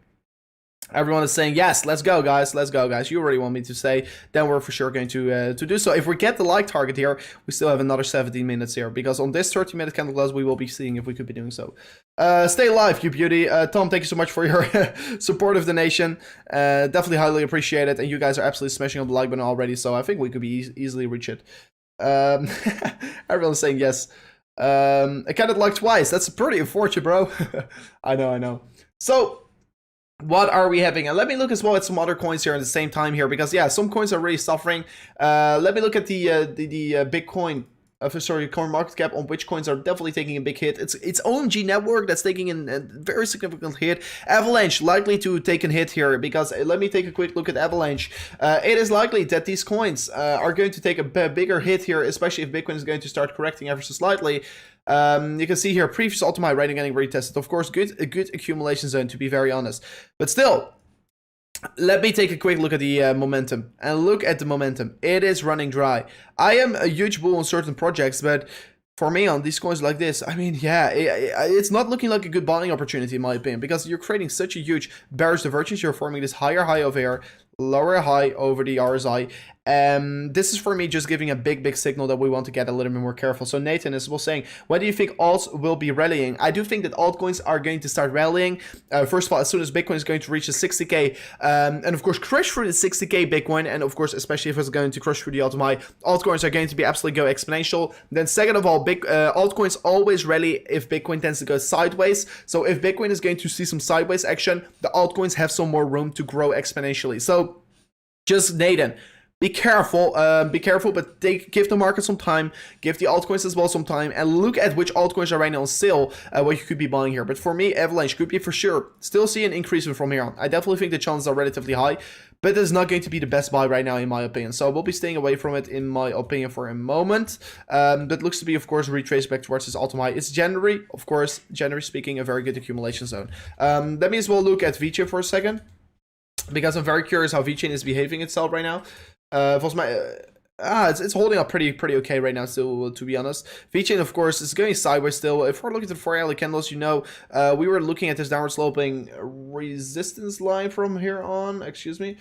Everyone is saying, yes, let's go, guys. Let's go, guys. You already want me to say, then we're for sure going to do so. If we get the like target here, we still have another 17 minutes here, because on this 30-minute candle close, we will be seeing if we could be doing so. Stay live, you beauty. Tom, thank you so much for your support of the nation. Definitely highly appreciate it. And you guys are absolutely smashing up the like button already, so I think we could be easily reach it. Everyone's saying yes. I got it like twice. That's pretty unfortunate, bro. I know. So, what are we having? And let me look as well at some other coins here at the same time here, because yeah, some coins are really suffering. Let me look at the Bitcoin. Sorry, coin market cap on which coins are definitely taking a big hit. It's OMG network that's taking a very significant hit. Avalanche likely to take a hit here, because let me take a quick look at Avalanche. It is likely that these coins are going to take a bigger hit here, especially if Bitcoin is going to start correcting ever so slightly. You can see here previous ultimate rating getting retested. Of course, a good accumulation zone, to be very honest. But still, let me take a quick look at the momentum. And look at the momentum. It is running dry. I am a huge bull on certain projects, but for me on these coins like this, I mean, yeah, it's not looking like a good buying opportunity in my opinion, because you're creating such a huge bearish divergence. You're forming this higher high over here, lower high over the RSI. This is for me just giving a big signal that we want to get a little bit more careful. So Nathan is well saying, when do you think alts will be rallying? I do think that altcoins are going to start rallying. First of all, as soon as Bitcoin is going to reach the 60k, and of course crush through the 60k Bitcoin, and of course especially if it's going to crush through the ultimate, altcoins are going to be absolutely go exponential. Then second of all, altcoins always rally if Bitcoin tends to go sideways. So if Bitcoin is going to see some sideways action, the altcoins have some more room to grow exponentially. So just Nathan, be careful, but give the market some time, give the altcoins as well some time, and look at which altcoins are right now on sale, what you could be buying here. But for me, Avalanche could be for sure still see an increase from here on. I definitely think the chances are relatively high, but it's not going to be the best buy right now in my opinion. So we'll be staying away from it in my opinion for a moment. That looks to be, of course, retraced back towards this ultimate. It's January, of course, generally speaking, a very good accumulation zone. Let me as well look at VeChain for a second, because I'm very curious how VeChain is behaving itself right now. It's holding up pretty okay right now still, to be honest. VeChain, of course, is going sideways still. If we're looking at the 4-hourly candles, you know, we were looking at this downward sloping resistance line from here on, excuse me.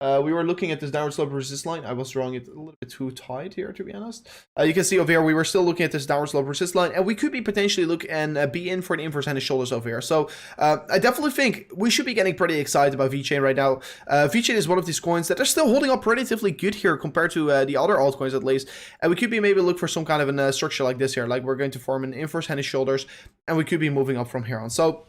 We were looking at this downward slope resist line. I was drawing it a little bit too tight here, to be honest. You can see over here, we were still looking at this downward slope resist line, and we could be potentially look and be in for the inverse head and shoulders over here. So I definitely think we should be getting pretty excited about VeChain right now. VeChain is one of these coins that are still holding up relatively good here compared to the other altcoins at least. And we could be maybe look for some kind of a structure like this here, like we're going to form an inverse head and shoulders, and we could be moving up from here on. So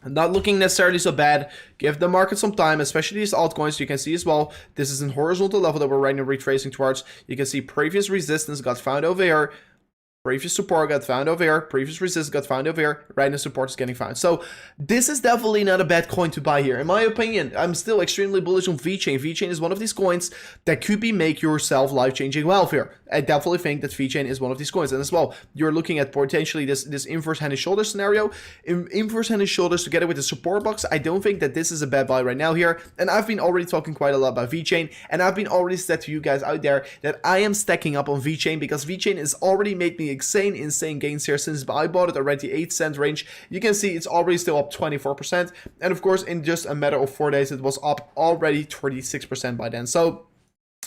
not looking necessarily so bad. Give the market some time, especially these altcoins. You can see as well, this is in horizontal level that we're right now retracing towards. You can see previous resistance got found over here. Previous support got found over here. Previous resistance got found over here. Right now support is getting found. So this is definitely not a bad coin to buy here. In my opinion, I'm still extremely bullish on VeChain. VeChain is one of these coins that could be make yourself life-changing wealth here. I definitely think that VeChain is one of these coins. And as well, you're looking at potentially this inverse hand and shoulder scenario. Inverse hand and shoulders together with the support box. I don't think that this is a bad buy right now here. And I've been already talking quite a lot about VeChain. And I've been already said to you guys out there that I am stacking up on VeChain, because VeChain has already made me insane gains here since I bought it around the 8-cent range. You can see it's already still up 24%, and of course in just a matter of 4 days it was up already 36% by then. So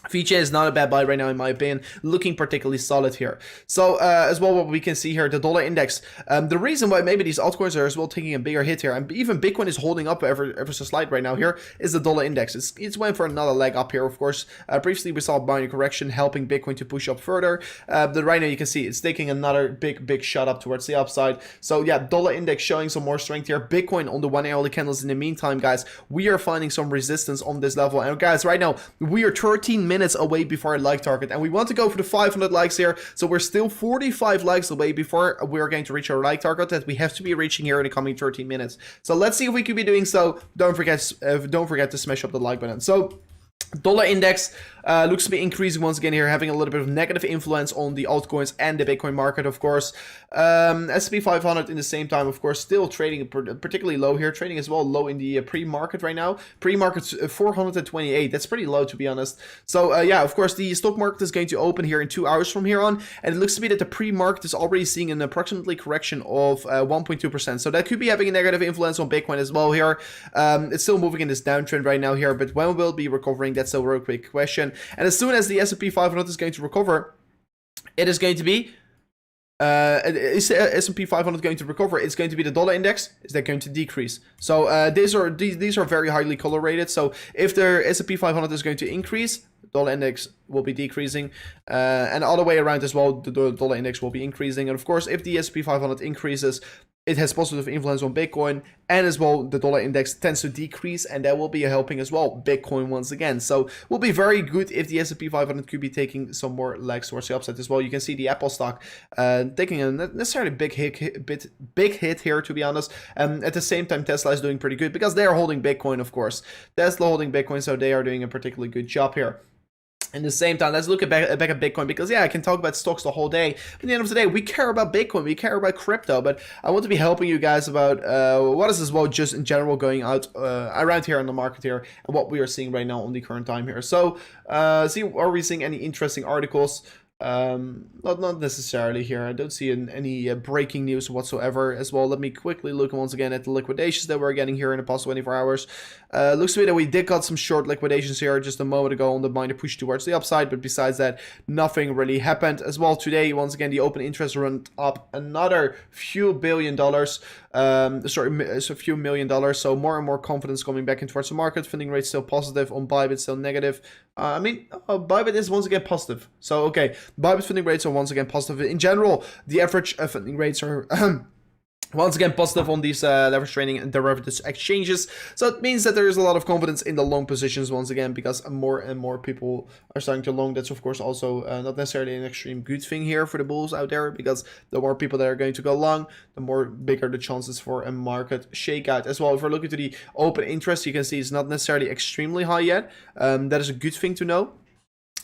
VJ is not a bad buy right now in my opinion, looking particularly solid here. So as well, what we can see here, the dollar index, the reason why maybe these altcoins are as well taking a bigger hit here, and even Bitcoin is holding up ever so slight right now here, is the dollar index. It's went for another leg up here, of course. Previously we saw a binary correction helping Bitcoin to push up further, but right now you can see it's taking another big shot up towards the upside. So yeah, dollar index showing some more strength here. Bitcoin on the 1 hourly candles. In the meantime, guys, we are finding some resistance on this level, and guys, right now we are 13 minutes away before our like target, and we want to go for the 500 likes here. So we're still 45 likes away before we're going to reach our like target that we have to be reaching here in the coming 13 minutes. So let's see if we could be doing so. Don't forget to smash up the like button. So dollar index looks to be increasing once again here, having a little bit of negative influence on the altcoins and the Bitcoin market, of course. S&P 500 in the same time, of course, still trading particularly low here, trading as well low in the pre-market right now. Pre-market's 428. That's pretty low, to be honest. So yeah, of course, the stock market is going to open here in 2 hours from here on, and it looks to be that the pre-market is already seeing an approximately correction of 1.2%. So that could be having a negative influence on Bitcoin as well here. It's still moving in this downtrend right now here, but when will it be recovering? That's a real quick question. And as soon as the S&P 500 is going to recover, it is going to be is S&P 500 going to recover? It's going to be the dollar index. Is that going to decrease? So these are very highly correlated. So if the S&P 500 is going to increase, the dollar index will be decreasing, and all the way around as well, the dollar index will be increasing. And of course, if the S&P 500 increases, it has positive influence on Bitcoin, and as well the dollar index tends to decrease, and that will be helping as well Bitcoin once again. So will be very good if the S&P 500 could be taking some more legs towards the upside as well. You can see the Apple stock taking a necessarily big hit here, to be honest. At the same time, Tesla is doing pretty good because they are holding Bitcoin, of course. Tesla holding Bitcoin, so they are doing a particularly good job here. In the same time, let's look back at Bitcoin, because yeah, I can talk about stocks the whole day. But at the end of the day, we care about Bitcoin, we care about crypto, but I want to be helping you guys about what is as well just in general going out around here in the market here, and what we are seeing right now on the current time here. So are we seeing any interesting articles? Not necessarily here. I don't see any breaking news whatsoever as well. Let me quickly look once again at the liquidations that we're getting here in the past 24 hours. Looks to me that we did got some short liquidations here just a moment ago on the minor push towards the upside, but besides that, nothing really happened as well today. Once again, the open interest went up another few billion dollars. It's a few million dollars. So more and more confidence coming back in towards the market. Funding rate still positive, on BYBIT still negative. BYBIT is once again positive. So okay, BYBIT funding rates are once again positive. In general, the average funding rates are once again positive on these leverage trading and derivatives exchanges. So it means that there is a lot of confidence in the long positions once again, because more and more people are starting to long. That's of course also not necessarily an extreme good thing here for the bulls out there, because the more people that are going to go long, the more bigger the chances for a market shakeout as well. If we're looking to the open interest, you can see it's not necessarily extremely high yet. That is a good thing to know.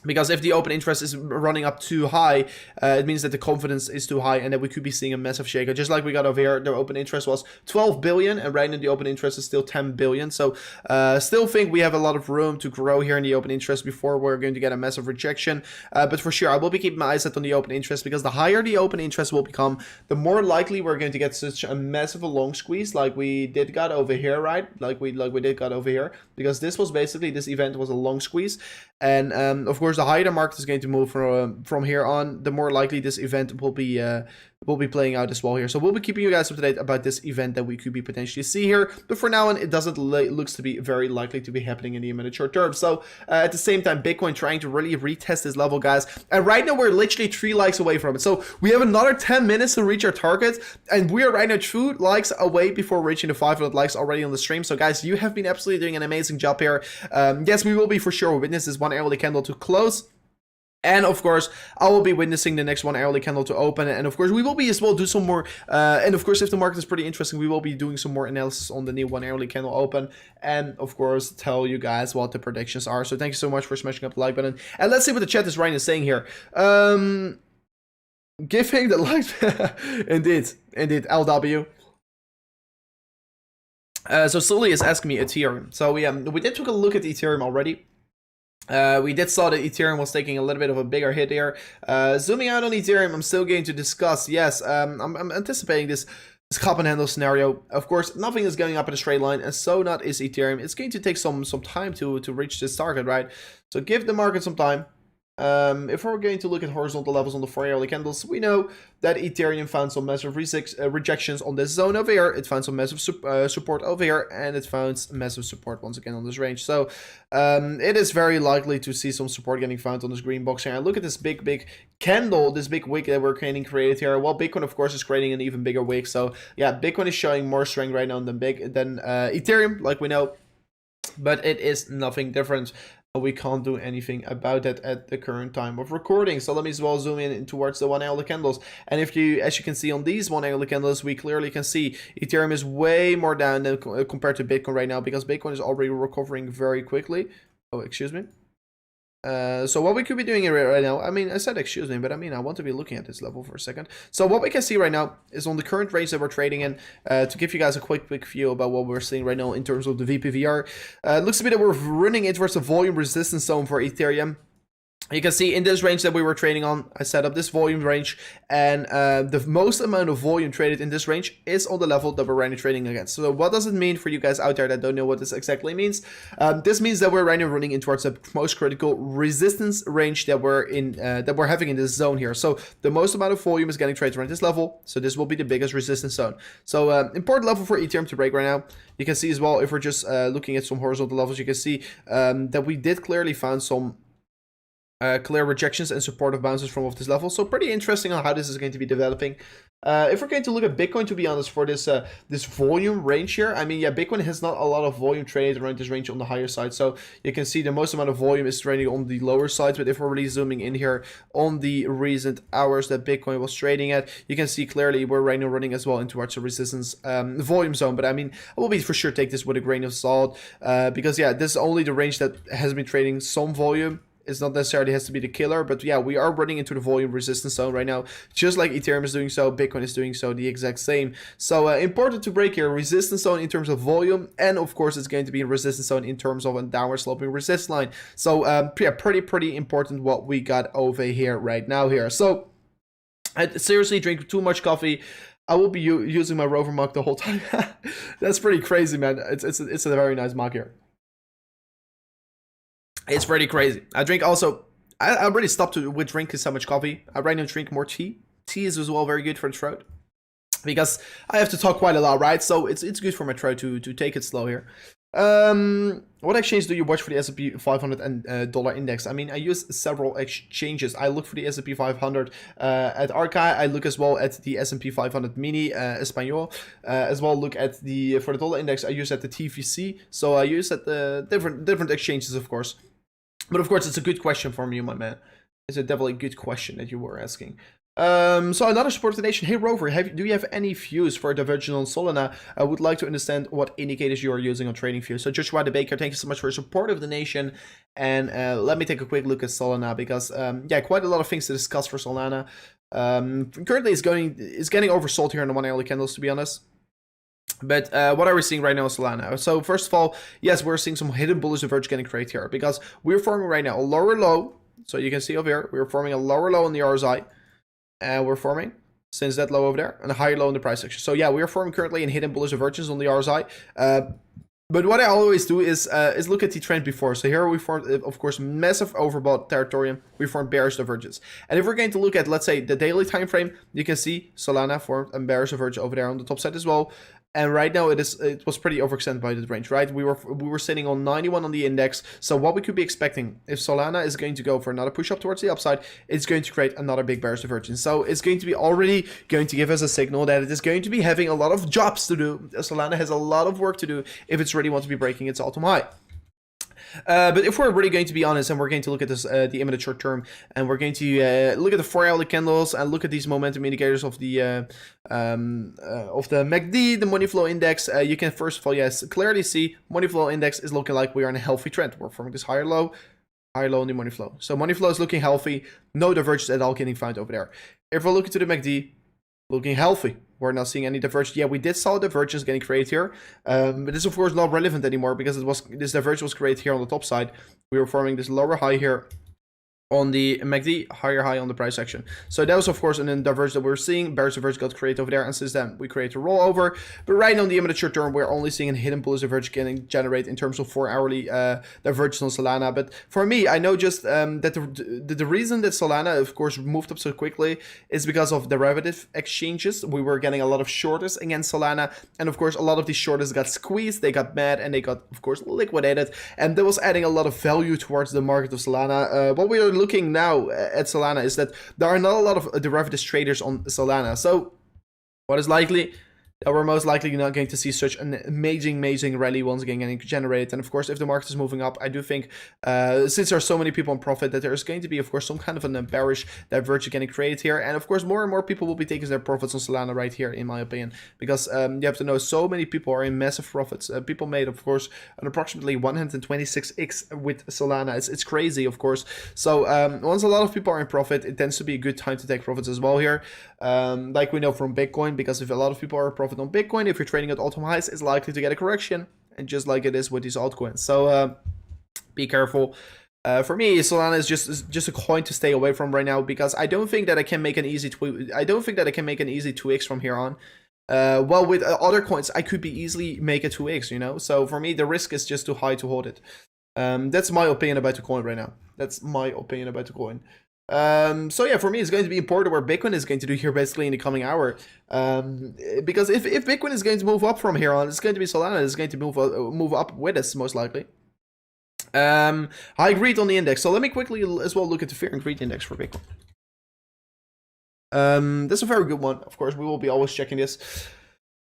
Because if the open interest is running up too high, it means that the confidence is too high and that we could be seeing a massive shakeout. Just like we got over here, the open interest was 12 billion and right now the open interest is still 10 billion. So still think we have a lot of room to grow here in the open interest before we're going to get a massive rejection. But for sure, I will be keeping my eyes set on the open interest, because the higher the open interest will become, the more likely we're going to get such a massive long squeeze like we did got over here, right? Like we did got over here, because this event was a long squeeze. And of course, the higher the market is going to move from here on, the more likely this event will be playing out as well here. So we'll be keeping you guys up to date about this event that we could be potentially see here. But for now on, it doesn't looks to be very likely to be happening in the immediate short term. So at the same time, Bitcoin trying to really retest this level, guys. And right now, we're literally 3 likes away from it. So we have another 10 minutes to reach our target. And we are right now 2 likes away before reaching the 500 likes already on the stream. So guys, you have been absolutely doing an amazing job here. Yes, we will be for sure witness this 1 hourly candle to close. And of course, I will be witnessing the next 1 hourly candle to open. And of course, we will be as well do some more. And of course, if the market is pretty interesting, we will be doing some more analysis on the new 1 hourly candle open. And of course, tell you guys what the predictions are. So thank you so much for smashing up the like button. And let's see what the chat is right now saying here. Giving the like. Indeed, LW. So Sully is asking me Ethereum. So we did take a look at Ethereum already. We did saw that Ethereum was taking a little bit of a bigger hit here. Zooming out on Ethereum, I'm still going to discuss. Yes, I'm anticipating this cup and handle scenario. Of course, nothing is going up in a straight line, and so not is Ethereum. It's going to take some time to reach this target, right? So give the market some time. If we're going to look at horizontal levels on the 4-hourly candles, we know that Ethereum found some massive rejections on this zone over here. It found some massive support over here, and it found massive support once again on this range. So it is very likely to see some support getting found on this green box here. And look at this big candle, this big wick that we're created here. Well, Bitcoin, of course, is creating an even bigger wick. So yeah, Bitcoin is showing more strength right now than Ethereum, like we know. But it is nothing different. We can't do anything about that at the current time of recording. So let me as well zoom in towards the 1-hourly candles. And if you, as you can see on these 1-hourly candles, we clearly can see Ethereum is way more down than compared to Bitcoin right now, because Bitcoin is already recovering very quickly. Oh, excuse me. So what we could be doing here right now, I mean, I said excuse me, but I mean, I want to be looking at this level for a second. So what we can see right now is on the current range that we're trading in, to give you guys a quick view about what we're seeing right now in terms of the VPVR. It looks to be that we're running in towards the volume resistance zone for Ethereum. You can see in this range that we were trading on, I set up this volume range, and the most amount of volume traded in this range is on the level that we're right now trading against. So what does it mean for you guys out there that don't know what this exactly means? This means that we're right now running in towards the most critical resistance range that we're in, that we're having in this zone here. So the most amount of volume is getting traded around this level. So this will be the biggest resistance zone. So important level for Ethereum to break right now. You can see as well, if we're just looking at some horizontal levels, you can see that we did clearly find some clear rejections and supportive bounces from off this level. So pretty interesting on how this is going to be developing. If we're going to look at Bitcoin, to be honest, for this this volume range here, I mean, yeah, Bitcoin has not a lot of volume traded around this range on the higher side. So you can see the most amount of volume is trading on the lower side. But if we're really zooming in here on the recent hours that Bitcoin was trading at, you can see clearly we're right now running as well in towards the resistance volume zone. But I mean, I will be for sure take this with a grain of salt, because yeah, this is only the range that has been trading some volume. It's not necessarily has to be the killer, but yeah, we are running into the volume resistance zone right now, just like Ethereum is doing so, Bitcoin is doing so, the exact same. So important to break here, resistance zone in terms of volume, and of course it's going to be a resistance zone in terms of a downward sloping resistance line. So yeah, pretty important what we got over here right now here. So I seriously drink too much coffee. I will be using my Rover mug the whole time. That's pretty crazy, man. It's a very nice mug here. It's pretty crazy. I drink also, I really stopped with drinking so much coffee. I right now drink more tea. Tea is as well very good for the throat, because I have to talk quite a lot, right? So it's good for my throat to take it slow here. What exchange do you watch for the S&P 500 and dollar index? I mean, I use several exchanges. I look for the S&P 500 at Arca. I look as well at the S&P 500 Mini Espanol. As well look at the, for the dollar index, I use at the TVC. So I use at the different exchanges, of course. But of course, it's a good question from you, my man. It's a definitely good question that you were asking. So another support of the nation. Hey Rover, do you have any views for divergence on Solana? I would like to understand what indicators you are using on trading views. So Joshua the Baker, thank you so much for your support of the nation. And let me take a quick look at Solana, because yeah, quite a lot of things to discuss for Solana. Currently it's getting oversold here on the 1-hourly candles, to be honest. But what are we seeing right now in Solana? So first of all, yes, we're seeing some hidden bullish divergence getting created here, because we're forming right now a lower low. So you can see over here, we're forming a lower low on the RSI, and we're forming, since that low over there, and a higher low in the price section. So yeah, we are forming currently in hidden bullish divergence on the RSI. But what I always do is look at the trend before. So here we formed, of course, massive overbought territory. We formed bearish divergence. And if we're going to look at, let's say, the daily time frame, you can see Solana formed a bearish divergence over there on the top side as well. And right now it was pretty overextended by the range, right? We were sitting on 91 on the index. So what we could be expecting, if Solana is going to go for another push up towards the upside, it's going to create another big bearish divergence. So it's going to be already going to give us a signal that it is going to be having a lot of jobs to do. Solana has a lot of work to do if it's really want to be breaking its all-time high. But if we're really going to be honest, and we're going to look at this, the imminent short term, and we're going to look at the 4-hourly candles and look at these momentum indicators of the MACD, the money flow index, you can first of all, yes, clearly see money flow index is looking like we are in a healthy trend. We're forming this higher low in the money flow. So money flow is looking healthy, no divergence at all getting found over there. If we're looking to the MACD, looking healthy. We're not seeing any divergence. Yeah, we did saw divergence getting created here, but this of course not relevant anymore, because this divergence was created here on the top side. We were forming this lower high here on the MACD, higher high on the price action. So that was of course an divergence that we're seeing. Bearish divergence got created over there, and since then we create a rollover. But right now in the imminent short term, we're only seeing a hidden bullish divergence getting generate in terms of 4-hourly divergence on Solana. But for me, I know just that the reason that Solana of course moved up so quickly is because of derivative exchanges. We were getting a lot of shorters against Solana, and of course a lot of these shorters got squeezed, they got mad, and they got of course liquidated, and that was adding a lot of value towards the market of Solana. What we are looking now at Solana is that there are not a lot of derivatives traders on Solana. So what is likely that we're most likely not going to see such an amazing rally once again getting generated. And of course, if the market is moving up, I do think, since there are so many people in profit, that there's going to be, of course, some kind of a bearish divergence getting created here. And of course, more and more people will be taking their profits on Solana right here, in my opinion, because you have to know so many people are in massive profits. People made, of course, an approximately 126x with Solana. It's crazy, of course. So once a lot of people are in profit, it tends to be a good time to take profits as well here. Like we know from Bitcoin, because if a lot of people are in profit on Bitcoin, if you're trading at all-time highs, it's likely to get a correction, and just like it is with these altcoins. So be careful. For me, Solana is just a coin to stay away from right now, because I don't think that I can make an easy 2x from here on. Well, with other coins, I could be easily make a 2x, you know. So for me, the risk is just too high to hold it. That's my opinion about the coin right now. That's my opinion about the coin. So yeah, for me, it's going to be important where Bitcoin is going to do here basically in the coming hour. Because if Bitcoin is going to move up from here on, it's going to be Solana that's going to move up with us, most likely. High greed on the index. So let me quickly as well look at the fear and greed index for Bitcoin. That's a very good one. Of course, we will be always checking this.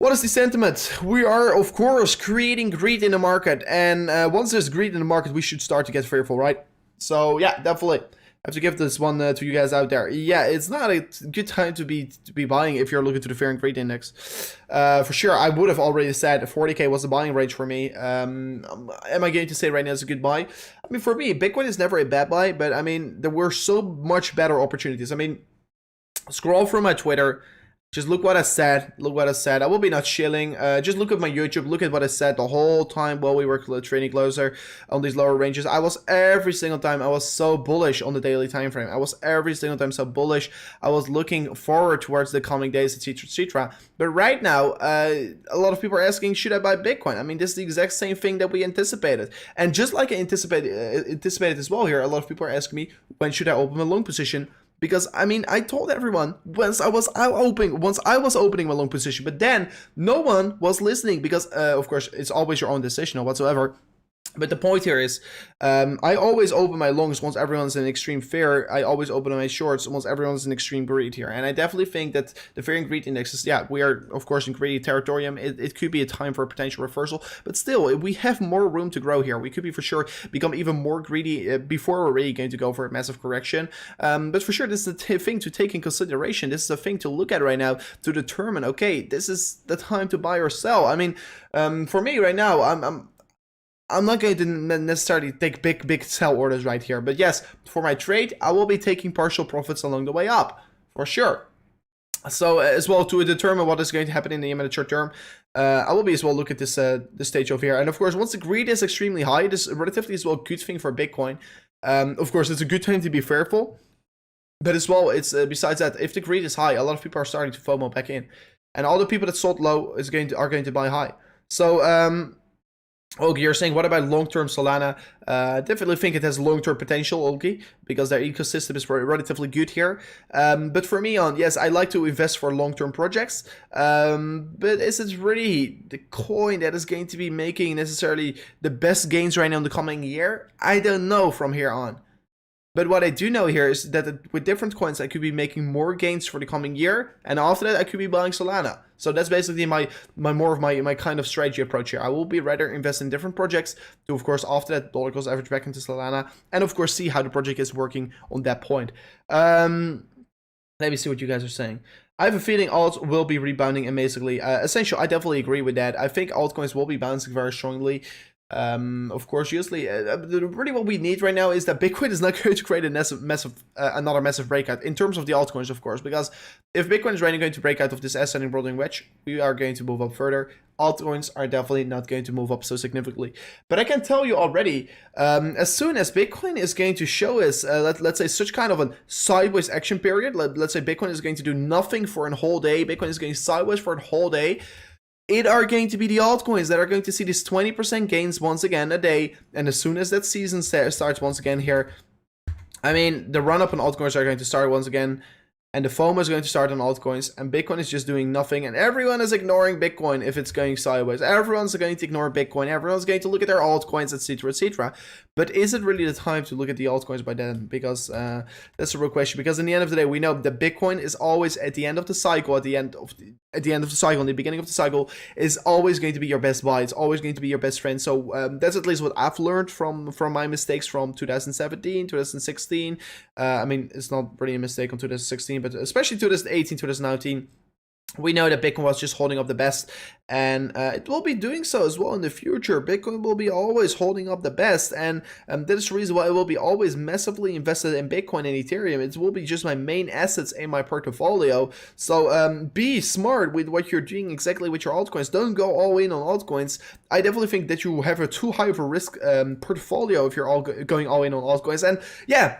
What is the sentiment? We are, of course, creating greed in the market. And once there's greed in the market, we should start to get fearful, right? So yeah, definitely. I have to give this one to you guys out there. Yeah, it's not a good time to be buying if you're looking to the fear and greed index. For sure, I would have already said 40k was the buying range for me. Am I going to say right now it's a good buy? I mean, for me, Bitcoin is never a bad buy, but I mean, there were so much better opportunities. I mean, scroll through my Twitter. Just look what I said. Look what I said. I will be not chilling. Just look at my YouTube. Look at what I said the whole time while we were trading closer on these lower ranges. I was every single time. I was so bullish on the daily time frame. I was every single time so bullish. I was looking forward towards the coming days, etc., etc. But right now, a lot of people are asking, should I buy Bitcoin? I mean, this is the exact same thing that we anticipated. And just like I anticipated as well here, a lot of people are asking me, when should I open a long position? Because, I mean, I told everyone once I was opening my long position, but then no one was listening because, of course, it's always your own decision or whatsoever. But the point here is, I always open my longs once everyone's in extreme fear. I always open my shorts once everyone's in extreme greed here. And I definitely think that the fear and greed indexes, yeah, we are, of course, in greedy territorium. It could be a time for a potential reversal. But still, we have more room to grow here. We could be, for sure, become even more greedy before we're really going to go for a massive correction. But for sure, this is a thing to take in consideration. This is a thing to look at right now to determine, okay, this is the time to buy or sell. I mean, for me right now, I'm not going to necessarily take big sell orders right here. But yes, for my trade, I will be taking partial profits along the way up, for sure. So as well, to determine what is going to happen in the imminent short term, I will be as well look at this stage over here. And of course, once the greed is extremely high, this is relatively as well a good thing for Bitcoin. Of course, it's a good time to be fearful. But as well, it's besides that, if the greed is high, a lot of people are starting to FOMO back in. And all the people that sold low are going to buy high. So, okay, you're saying, what about long-term Solana? Definitely think it has long-term potential, okay, because their ecosystem is relatively good here. But for me, yes, I like to invest for long-term projects. But is it really the coin that is going to be making necessarily the best gains right now in the coming year? I don't know from here on. But what I do know here is that with different coins, I could be making more gains for the coming year, and after that, I could be buying Solana. So that's basically my kind of strategy approach here. I will be rather invest in different projects to, of course, after that, dollar cost average back into Solana, and of course, see how the project is working on that point. Let me see what you guys are saying. I have a feeling alt will be rebounding amazingly. Essentially, I definitely agree with that. I think altcoins will be bouncing very strongly. Of course, usually, really what we need right now is that Bitcoin is not going to create another massive breakout in terms of the altcoins, of course, because if Bitcoin is really going to break out of this ascending broadening wedge, we are going to move up further. Altcoins are definitely not going to move up so significantly. But I can tell you already, as soon as Bitcoin is going to show us, let's say, such kind of a sideways action period, let's say Bitcoin is going to do nothing for a whole day, Bitcoin is going sideways for a whole day, it are going to be the altcoins that are going to see this 20% gains once again a day. And as soon as that season starts once again here, I mean, the run up on altcoins are going to start once again. And the FOMO is going to start on altcoins, and Bitcoin is just doing nothing, and everyone is ignoring Bitcoin if it's going sideways. Everyone's going to ignore Bitcoin, everyone's going to look at their altcoins, etc., etc. But is it really the time to look at the altcoins by then? Because that's a real question. Because in the end of the day, we know that Bitcoin is always at the end of the cycle, at the end of the cycle, in the beginning of the cycle, is always going to be your best buy. It's always going to be your best friend. So that's at least what I've learned from my mistakes from 2017, 2016. I mean, it's not really a mistake on 2016, but especially 2018, 2019. We know that Bitcoin was just holding up the best, and it will be doing so as well in the future. Bitcoin will be always holding up the best, and that is the reason why I will be always massively invested in Bitcoin and Ethereum. It will be just my main assets in my portfolio. So be smart with what you're doing exactly with your altcoins. Don't go all in on altcoins. I definitely think that you have a too high of a risk portfolio if you're going all in on altcoins. And yeah,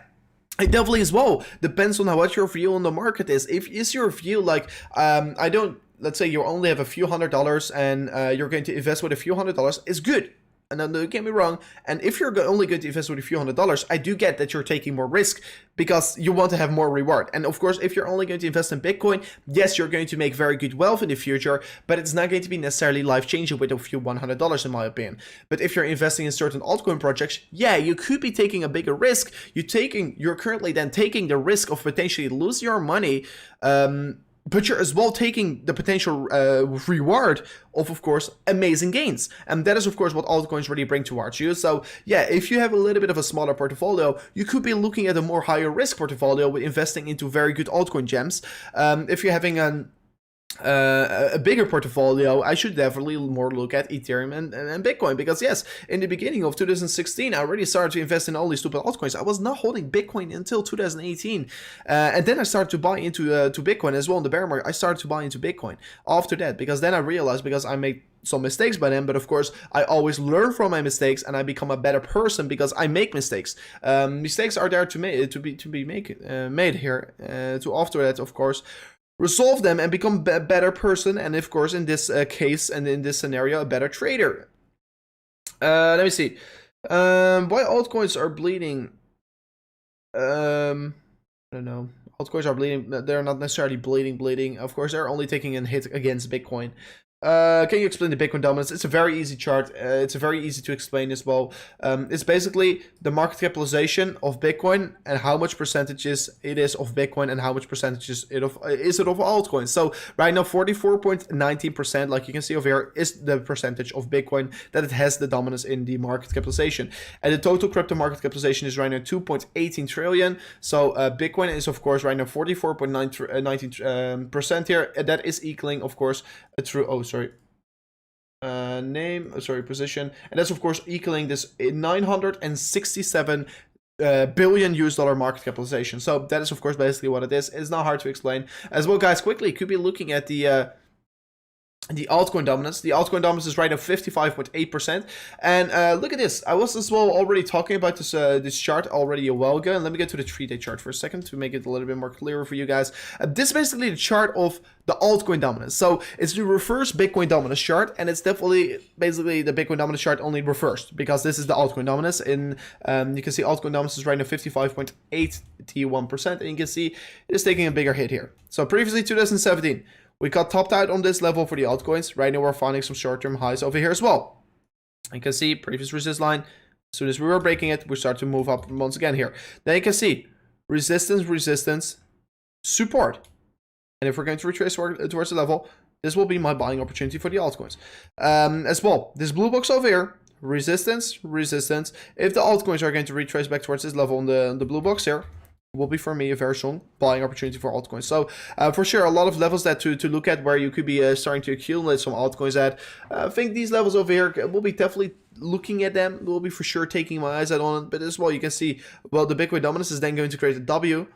it definitely as well depends on what your view on the market is. If is your view like let's say you only have a few $100 and you're going to invest with a few $100, is good. And then don't get me wrong, and if you're only going to invest with a few $100, I do get that you're taking more risk because you want to have more reward. And of course, if you're only going to invest in Bitcoin, yes, you're going to make very good wealth in the future, but it's not going to be necessarily life-changing with a few $100 in my opinion. But if you're investing in certain altcoin projects, yeah, you could be taking a bigger risk. You're currently then taking the risk of potentially lose your money, but you're as well taking the potential reward of course, amazing gains. And that is, of course, what altcoins really bring towards you. So, yeah, if you have a little bit of a smaller portfolio, you could be looking at a more higher risk portfolio with investing into very good altcoin gems. If you're having a bigger portfolio, I should definitely more look at Ethereum and Bitcoin, because yes, in the beginning of 2016 I already started to invest in all these stupid altcoins. I was not holding Bitcoin until 2018, and then I started to buy into to Bitcoin as well in the bear market. I started to buy into Bitcoin after that, because then I realized, because I made some mistakes by then, but of course I always learn from my mistakes and I become a better person because I make mistakes. Mistakes are there to be made here, to after that, of course, resolve them and become a better person, and of course in this case and in this scenario, a better trader. Let me see. Why altcoins are bleeding? I don't know. Altcoins are bleeding. They're not necessarily bleeding. Of course, they're only taking a hit against Bitcoin. Can you explain the Bitcoin dominance? It's a very easy chart. It's very easy to explain as well. It's basically the market capitalization of Bitcoin and how much percentages it is of Bitcoin and how much percentages it of altcoins. So right now 44.19%, like you can see over here, is the percentage of Bitcoin that it has the dominance in the market capitalization. And the total crypto market capitalization is right now 2.18 trillion. So Bitcoin is of course right now 44.19% here. And that is equaling, of course, a true position, and that's of course equaling this 967 billion US dollar market capitalization. So that is of course basically what it is. It's not hard to explain as well, guys. Quickly, could be looking at the altcoin dominance. The altcoin dominance is right now 55.8%. And look at this. I was as well already talking about this chart already a while ago. And let me get to the 3-day chart for a second to make it a little bit more clearer for you guys. This is basically the chart of the altcoin dominance. So it's the reverse Bitcoin dominance chart, and it's definitely basically the Bitcoin dominance chart only reversed, because this is the altcoin dominance. And you can see altcoin dominance is right now 55.81%, and you can see it is taking a bigger hit here. So previously 2017. We got topped out on this level for the altcoins. Right now we're finding some short-term highs over here as well. You can see previous resistance line. As soon as we were breaking it, we start to move up once again here. Then you can see resistance, support. And if we're going to retrace towards the level, this will be my buying opportunity for the altcoins. As well, this blue box over here, resistance. If the altcoins are going to retrace back towards this level on the blue box here, will be for me a very strong buying opportunity for altcoins. So for sure, a lot of levels that to look at where you could be starting to accumulate some altcoins at. I think these levels over here will be definitely looking at them. We'll be for sure taking my eyes out on it. But as well, you can see, well, the Bitcoin dominance is then going to create a W.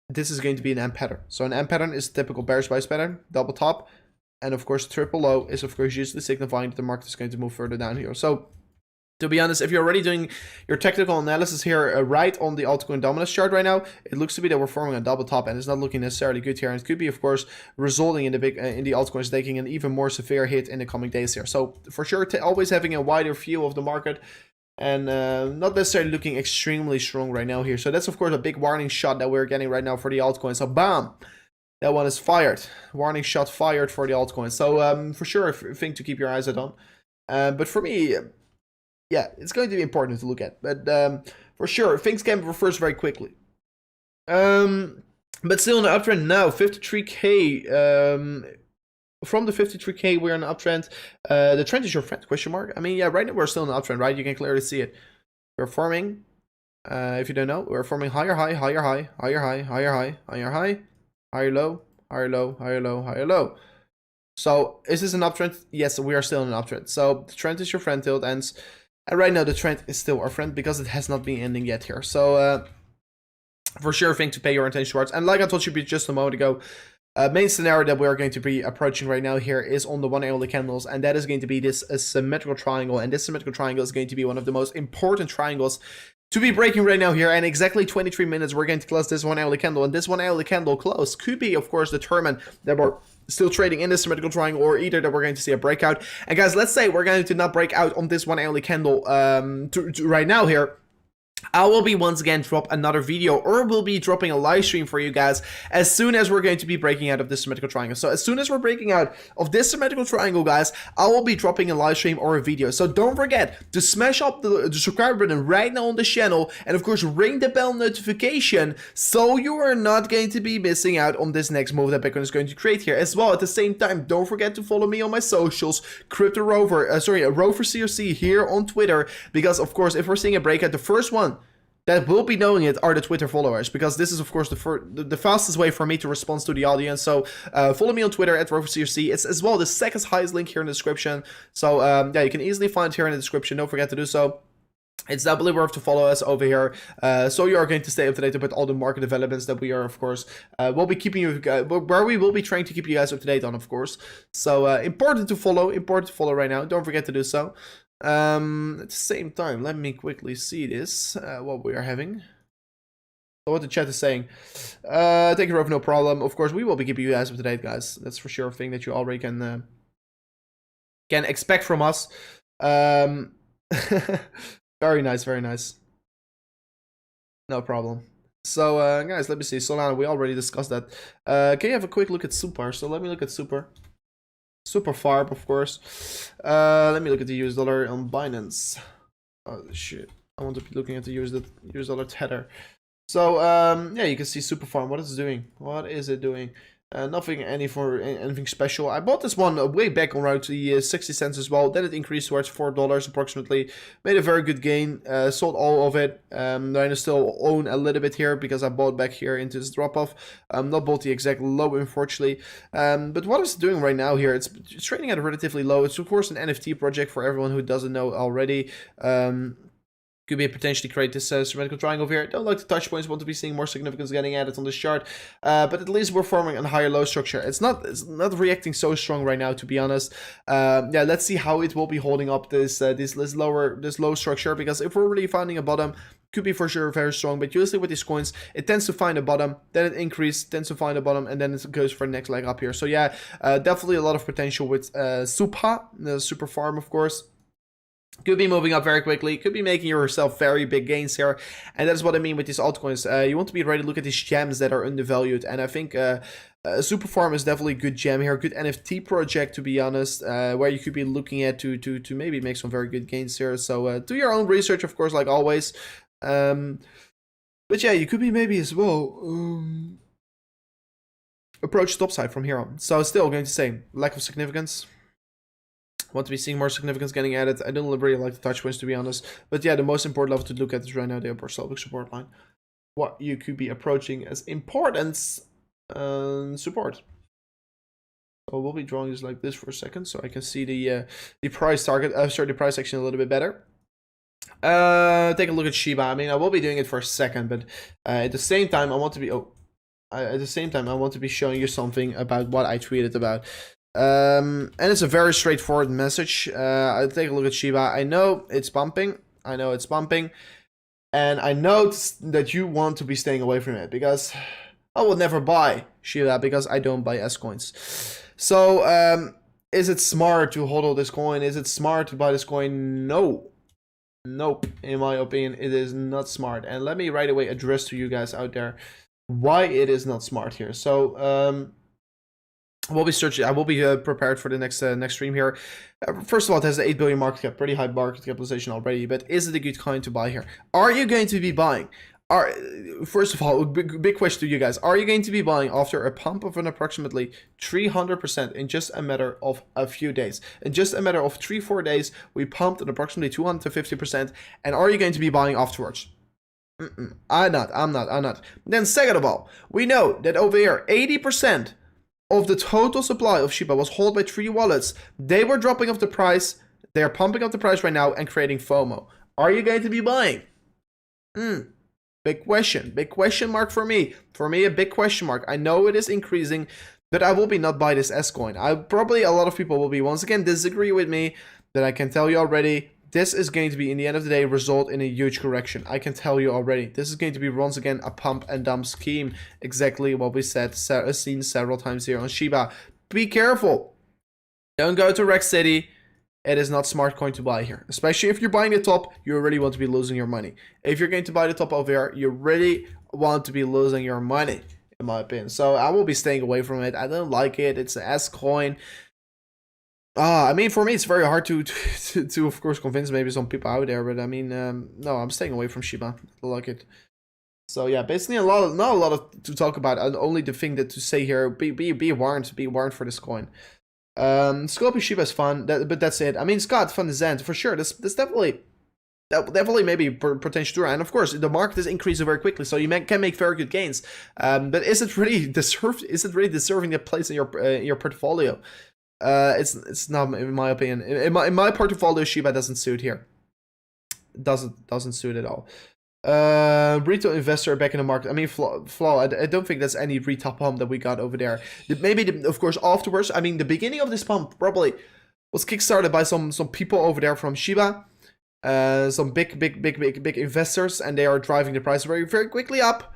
This is going to be an M pattern. So an M pattern is a typical bearish price pattern, double top. And of course, triple low is of course usually signifying that the market is going to move further down here. So to be honest, if you're already doing your technical analysis here right on the altcoin dominance chart right now, it looks to be that we're forming a double top and it's not looking necessarily good here. And it could be, of course, resulting in the altcoins taking an even more severe hit in the coming days here. So for sure, always having a wider view of the market and not necessarily looking extremely strong right now here. So that's, of course, a big warning shot that we're getting right now for the altcoins. So bam! That one is fired. Warning shot fired for the altcoins. So for sure, a thing to keep your eyes on. But for me, yeah, it's going to be important to look at. But for sure, things can reverse very quickly. But still in the uptrend now, 53K. From the 53K, we're in an uptrend. The trend is your friend, question mark. I mean, yeah, right now we're still in the uptrend, right? You can clearly see it. We're forming, if you don't know, we're forming higher high, higher high, higher high, higher high, higher high, higher low, higher low, higher low, higher low. So is this an uptrend? Yes, we are still in an uptrend. So the trend is your friend till it ends. And right now the trend is still our friend because it has not been ending yet here. So for sure, thing to pay your attention towards. And like I told you just a moment ago, main scenario that we are going to be approaching right now here is on the 1 hourly candles, and that is going to be this symmetrical triangle. And this symmetrical triangle is going to be one of the most important triangles to be breaking right now here. And exactly 23 minutes we're going to close this 1 hourly candle, and this 1 hourly candle close could be, of course, determined that we're still trading in this symmetrical triangle, or either that we're going to see a breakout. And guys, let's say we're going to not break out on this 1 hourly candle right now here. I will be once again drop another video, or we'll be dropping a live stream for you guys as soon as we're going to be breaking out of this symmetrical triangle. So as soon as we're breaking out of this symmetrical triangle, guys, I will be dropping a live stream or a video. So don't forget to smash up the subscribe button right now on the channel, and of course ring the bell notification so you are not going to be missing out on this next move that Bitcoin is going to create here. As well, at the same time, don't forget to follow me on my socials, Rover CRC here on Twitter, because of course if we're seeing a breakout, the first one that will be knowing it are the Twitter followers, because this is of course the fastest way for me to respond to the audience. So follow me on Twitter at RoverCRC. It's as well the second highest link here in the description. So yeah, you can easily find it here in the description. Don't forget to do so. It's doubly worth to follow us over here, so you are going to stay up to date with all the market developments that we are, of course, will be keeping you, where we will be trying to keep you guys up to date on, of course. So important to follow right now. Don't forget to do so. At the same time, let me quickly see this, what we are having. So what the chat is saying. Take care of, no problem. Of course, we will be keeping you guys up to date, guys. That's for sure a thing that you already can expect from us. Very nice, very nice. No problem. So, guys, let me see. Solana, we already discussed that. Can you have a quick look at Super? So let me look at Super. Super Farb, of course. Let me look at the US dollar on Binance. Oh, shit. I want to be looking at the US dollar tether. So, yeah, you can see Super Farm. What is it doing? What is it doing? Nothing anything special. I bought this one way back around the 60 cents as well. Then it increased towards $4 approximately. Made a very good gain. Sold all of it. Then I still own a little bit here because I bought back here into this drop off. Not bought the exact low, unfortunately. But what it's doing right now here, it's trading at a relatively low. It's of course an NFT project for everyone who doesn't know already. Could be potentially create this symmetrical triangle here. Don't like the touch points, want to be seeing more significance getting added on this chart. But at least we're forming a higher low structure. It's not reacting so strong right now, to be honest. Yeah, let's see how it will be holding up this low structure, because if we're really finding a bottom, could be for sure very strong. But usually with these coins, it tends to find a bottom, then it increases, tends to find a bottom, and then it goes for the next leg up here. So yeah, definitely a lot of potential with Supa, the Super Farm, of course. Could be moving up very quickly, could be making yourself very big gains here, and that's what I mean with these altcoins. You want to be ready to look at these gems that are undervalued, and I think Super Farm is definitely a good gem here, good NFT project, to be honest, where you could be looking at to maybe make some very good gains here. So do your own research, of course, like always. But yeah, you could be maybe as well approach topside from here on. So still going to say lack of significance. Want to be seeing more significance getting added. I don't really like the touch points, to be honest. But yeah, the most important level to look at is right now the upper slope support line. what you could be approaching as important support. So we'll be drawing this like this for a second, so I can see the price target. The price action a little bit better. Take a look at Shiba. I mean, I will be doing it for a second, but at the same time, I want to be showing you something about what I tweeted about. And it's a very straightforward message. I'll take a look at Shiba. I know it's pumping. And I know that you want to be staying away from it because I will never buy Shiba because I don't buy S coins. So, is it smart to hodl this coin? Is it smart to buy this coin? No. Nope. In my opinion, it is not smart. And let me right away address to you guys out there why it is not smart here. So, I will be prepared for the next stream here. First of all, it has the 8 billion market cap, pretty high market capitalization already. But is it a good coin to buy here? Are you going to be buying? First of all, big question to you guys. Are you going to be buying after a pump of an approximately 300% in just a matter of a few days? In just a matter of 3-4 days, we pumped an approximately 250%. And are you going to be buying afterwards? I'm not. Then second of all, we know that over here, 80% of the total supply of Shiba was held by 3 wallets. They were dropping off the price. They are pumping up the price right now and creating FOMO. Are you going to be buying? Big question mark for me. For me, a big question mark. I know it is increasing, but I will be not buy this S coin. Probably a lot of people will be once again disagree with me, that I can tell you already. This is going to be, in the end of the day, result in a huge correction. I can tell you already. This is going to be once again a pump and dump scheme. Exactly what we seen several times here on Shiba. Be careful. Don't go to Rex City. It is not smart coin to buy here. Especially if you're buying the top, you really want to be losing your money. If you're going to buy the top over here, you really want to be losing your money, in my opinion. So I will be staying away from it. I don't like it. It's an S coin. I mean, for me, it's very hard to of course, convince maybe some people out there. But I mean, no, I'm staying away from Shiba. I like it. So yeah, basically not a lot to talk about. Only the thing that to say here, be warned. Be warned for this coin. Scoping Shiba is fun, but that's it. I mean, it's got fun design for sure. This definitely maybe potential to, and of course the market is increasing very quickly, so you can make very good gains. But is it really deserved? Is it really deserving a place in your portfolio? It's not, in my opinion. In my portfolio, Shiba doesn't suit here. Doesn't suit at all. Retail investor back in the market. I mean, Flaw, I don't think that's any retail pump that we got over there. Maybe, of course, afterwards. I mean, the beginning of this pump probably was kickstarted by some people over there from Shiba. Some big investors, and they are driving the price very, very quickly up.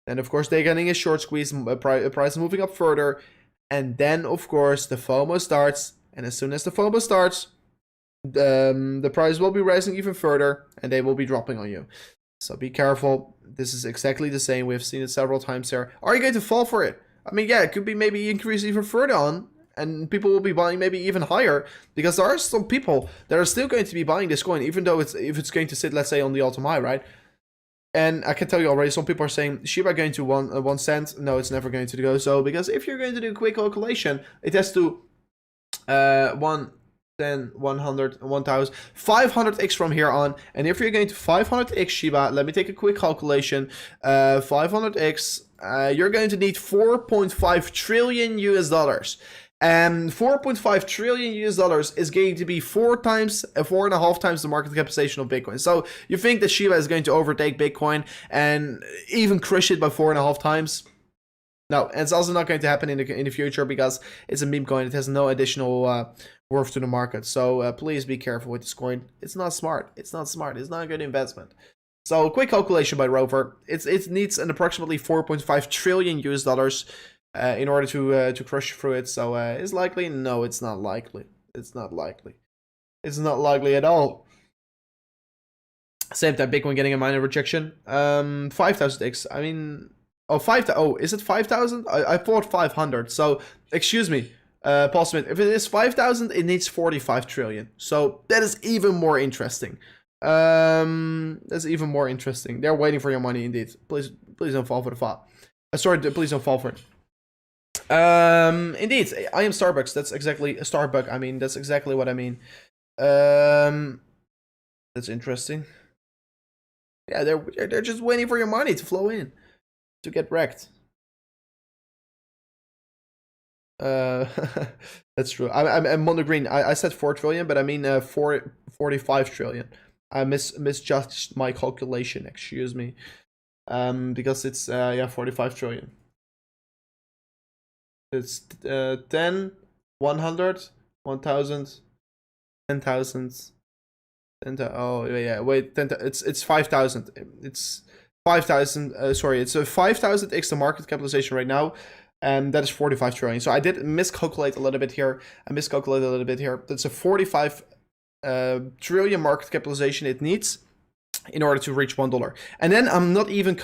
And of course, they're getting a short squeeze, price moving up further. And then, of course, the FOMO starts. And as soon as the FOMO starts, the price will be rising even further, and they will be dropping on you. So be careful. This is exactly the same. We've seen it several times there. Are you going to fall for it? I mean, yeah, it could be maybe increase even further on, and people will be buying maybe even higher, because there are some people that are still going to be buying this coin, even though if it's going to sit, let's say, on the all-time high, right? And I can tell you already, some people are saying Shiba going to 1 cent. No, it's never going to go so, because if you're going to do a quick calculation, it has to 1, 10, 100, 1000, 500x from here on. And if you're going to 500x Shiba, let me take a quick calculation. 500x, you're going to need 4.5 trillion US dollars. And 4.5 trillion US dollars is going to be 4.5 times the market capitalization of Bitcoin. So you think that Shiba is going to overtake Bitcoin and even crush it by 4.5 times? No, and it's also not going to happen in the future, because it's a meme coin. It has no additional worth to the market. So please be careful with this coin. It's not smart. It's not smart. It's not a good investment. So quick calculation by Rover. It needs an approximately 4.5 trillion US dollars in order to crush through it. So is likely? No, it's not likely. It's not likely. It's not likely at all. Same time, Bitcoin getting a minor rejection. 5,000x. I mean, is it 5,000? I thought 500. So excuse me, Paul Smith. If it is 5,000, it needs 45 trillion. So that is even more interesting. That's even more interesting. They're waiting for your money, indeed. Please don't fall for the fat. Sorry, please don't fall for it. Indeed, I am Starbucks. That's exactly a Starbuck. I mean, that's exactly what I mean. That's interesting. Yeah, they're just waiting for your money to flow in, to get wrecked. That's true. I'm Mono Green. I said 4 trillion, but I mean 45 trillion. I misjudged my calculation. Excuse me. Because it's yeah, 45 trillion. It's 10, 100, 1,000, 10,000. Oh yeah, wait. 10, it's 5,000. It's 5,000. Sorry, it's a 5,000 x the market capitalization right now. And that is 45 trillion. So I did miscalculate a little bit here. That's a 45 trillion market capitalization it needs in order to reach $1. And then I'm not even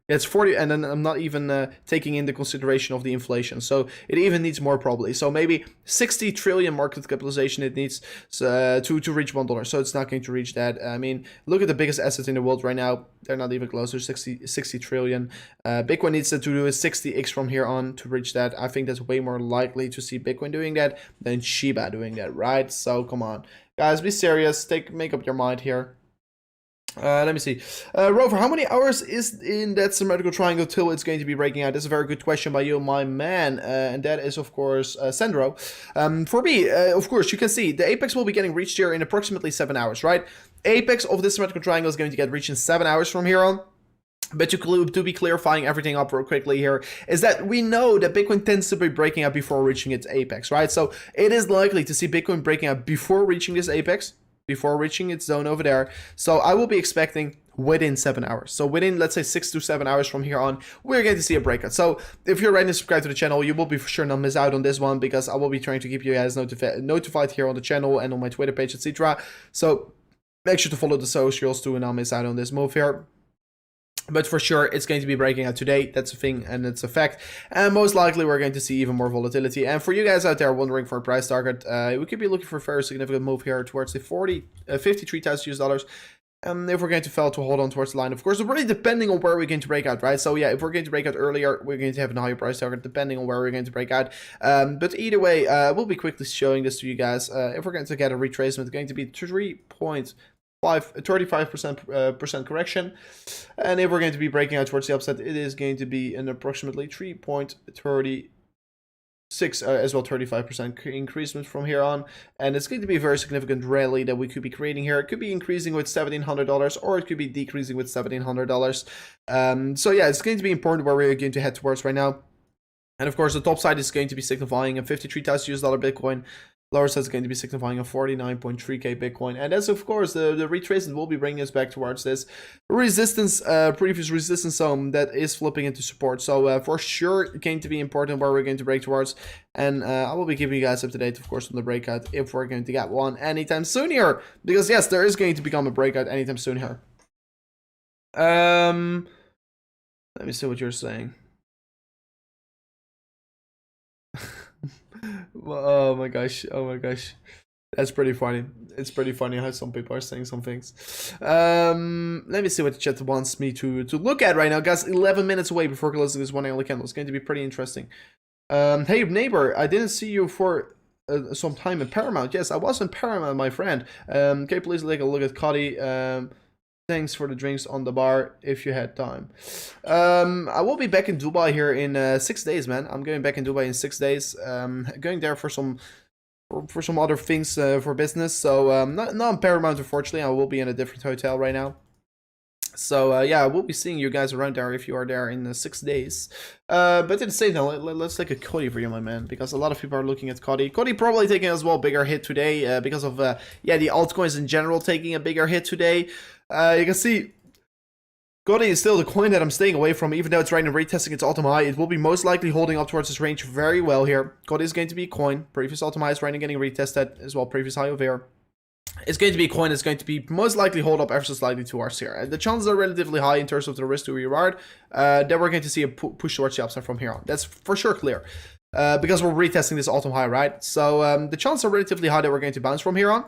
it's 40, and then I'm not even taking into consideration of the inflation. So it even needs more probably. So maybe 60 trillion market capitalization it needs to reach $1. So it's not going to reach that. I mean, look at the biggest asset in the world right now. They're not even close to 60 trillion. Bitcoin needs to do a 60x from here on to reach that. I think that's way more likely to see Bitcoin doing that than Shiba doing that, right? So come on, guys, be serious. Make up your mind here. Let me see. Rover, how many hours is in that symmetrical triangle till it's going to be breaking out? That's a very good question by you, my man. And that is, of course, Sandro. For me, of course, you can see the apex will be getting reached here in approximately 7 hours, right? Apex of this symmetrical triangle is going to get reached in 7 hours from here on. But to be clarifying everything up real quickly here, is that we know that Bitcoin tends to be breaking out before reaching its apex, right? So it is likely to see Bitcoin breaking out before reaching this apex, before reaching its zone over there. So I will be expecting within 7 hours. So within, let's say, 6 to 7 hours from here on, we're going to see a breakout. So if you're ready to subscribe to the channel, you will be for sure not miss out on this one, because I will be trying to keep you guys notified here on the channel and on my Twitter page, etc. So make sure to follow the socials to not miss out on this move here. But for sure, it's going to be breaking out today. That's a thing, and it's a fact. And most likely, we're going to see even more volatility. And for you guys out there wondering for a price target, we could be looking for a very significant move here towards the $53,000 US. If we're going to fail to hold on towards the line, of course, really depending on where we're going to break out, right? So yeah, if we're going to break out earlier, we're going to have a higher price target, depending on where we're going to break out. But either way, we'll be quickly showing this to you guys. If we're going to get a retracement, it's going to be 35% correction, and if we're going to be breaking out towards the upside, it is going to be an approximately 3.36 as well, 35% increasement from here on, and it's going to be a very significant rally that we could be creating here. It could be increasing with $1,700, or it could be decreasing with $1,700. So yeah, it's going to be important where we're going to head towards right now. And of course, the top side is going to be signifying a $53,000 US Bitcoin. Lower side is going to be signifying a 49.3k Bitcoin, and that's of course the retracement will be bringing us back towards this resistance, previous resistance zone that is flipping into support. So for sure, going to be important where we're going to break towards, and I will be keeping you guys up to date, of course, on the breakout if we're going to get one anytime soon here, because yes, there is going to become a breakout anytime soon here. Let me see what you're saying. Oh my gosh, that's pretty funny. It's pretty funny how some people are saying some things. Let me see what the chat wants me to look at right now, guys. 11 minutes away before closing this one hourly candle. It's going to be pretty interesting. Hey neighbor, I didn't see you for some time in Paramount. Yes, I was in Paramount, my friend. Can you please take a look at Cuddy? Thanks for the drinks on the bar if you had time. I will be back in Dubai here in 6 days, man. I'm going back in Dubai in 6 days. Going there for some other things for business. So not in Paramount, unfortunately. I will be in a different hotel right now. So yeah, I will be seeing you guys around there if you are there in 6 days. But at the same time, let's take a Cody for you, my man, because a lot of people are looking at Cody. Cody probably taking as well bigger hit today because of yeah, the altcoins in general taking a bigger hit today. You can see Cody is still the coin that I'm staying away from, even though it's right now retesting its all-time high. It will be most likely holding up towards this range very well here. Cody is going to be a coin. Previous all-time high is right now getting retested as well. Previous high over here. It's going to be a coin that's going to be most likely hold up ever so slightly towards here. And the chances are relatively high in terms of the risk to reward that we're going to see a push towards the upside from here on. That's for sure clear. Because we're retesting this all-time high, right? So the chances are relatively high that we're going to bounce from here on.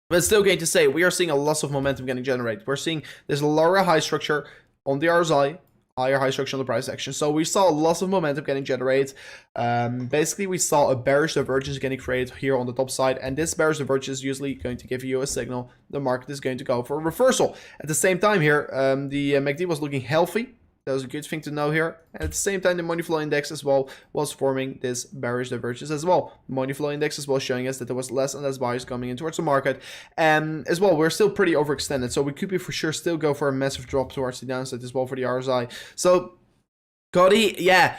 But still going to say, we are seeing a lot of momentum getting generated. We're seeing this lower high structure on the RSI, high structure on the price action. So we saw lots of momentum getting generated. Basically, we saw a bearish divergence getting created here on the top side, and this bearish divergence is usually going to give you a signal the market is going to go for a reversal. At the same time here, the MACD was looking healthy. That was a good thing to know here. And at the same time, the money flow index as well was forming this bearish divergence as well. The money flow index as well showing us that there was less and less buyers coming in towards the market. And as well, we're still pretty overextended. So we could be for sure still go for a massive drop towards the downside as well for the RSI. So Cody, yeah,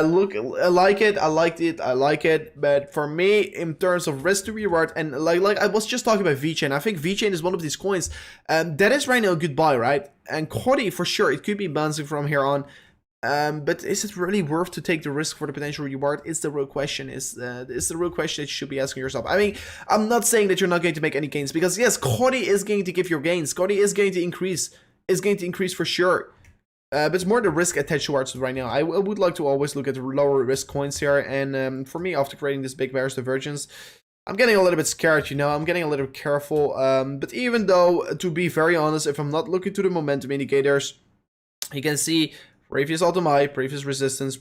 look, I like it, but for me, in terms of risk to reward, and like I was just talking about VeChain, I think VeChain is one of these coins, that is right now a good buy, right? And Cody, for sure, it could be bouncing from here on, but is it really worth to take the risk for the potential reward? Is the real question, is the real question that you should be asking yourself. I mean, I'm not saying that you're not going to make any gains, because yes, Cody is going to give you gains, Cody is going to increase for sure. But it's more the risk attached towards it right now. I would like to always look at lower risk coins here. And for me, after creating this big bearish divergence, I'm getting a little bit scared, you know. I'm getting a little bit careful. But even though, to be very honest, if I'm not looking to the momentum indicators, you can see previous all-time high, previous resistance,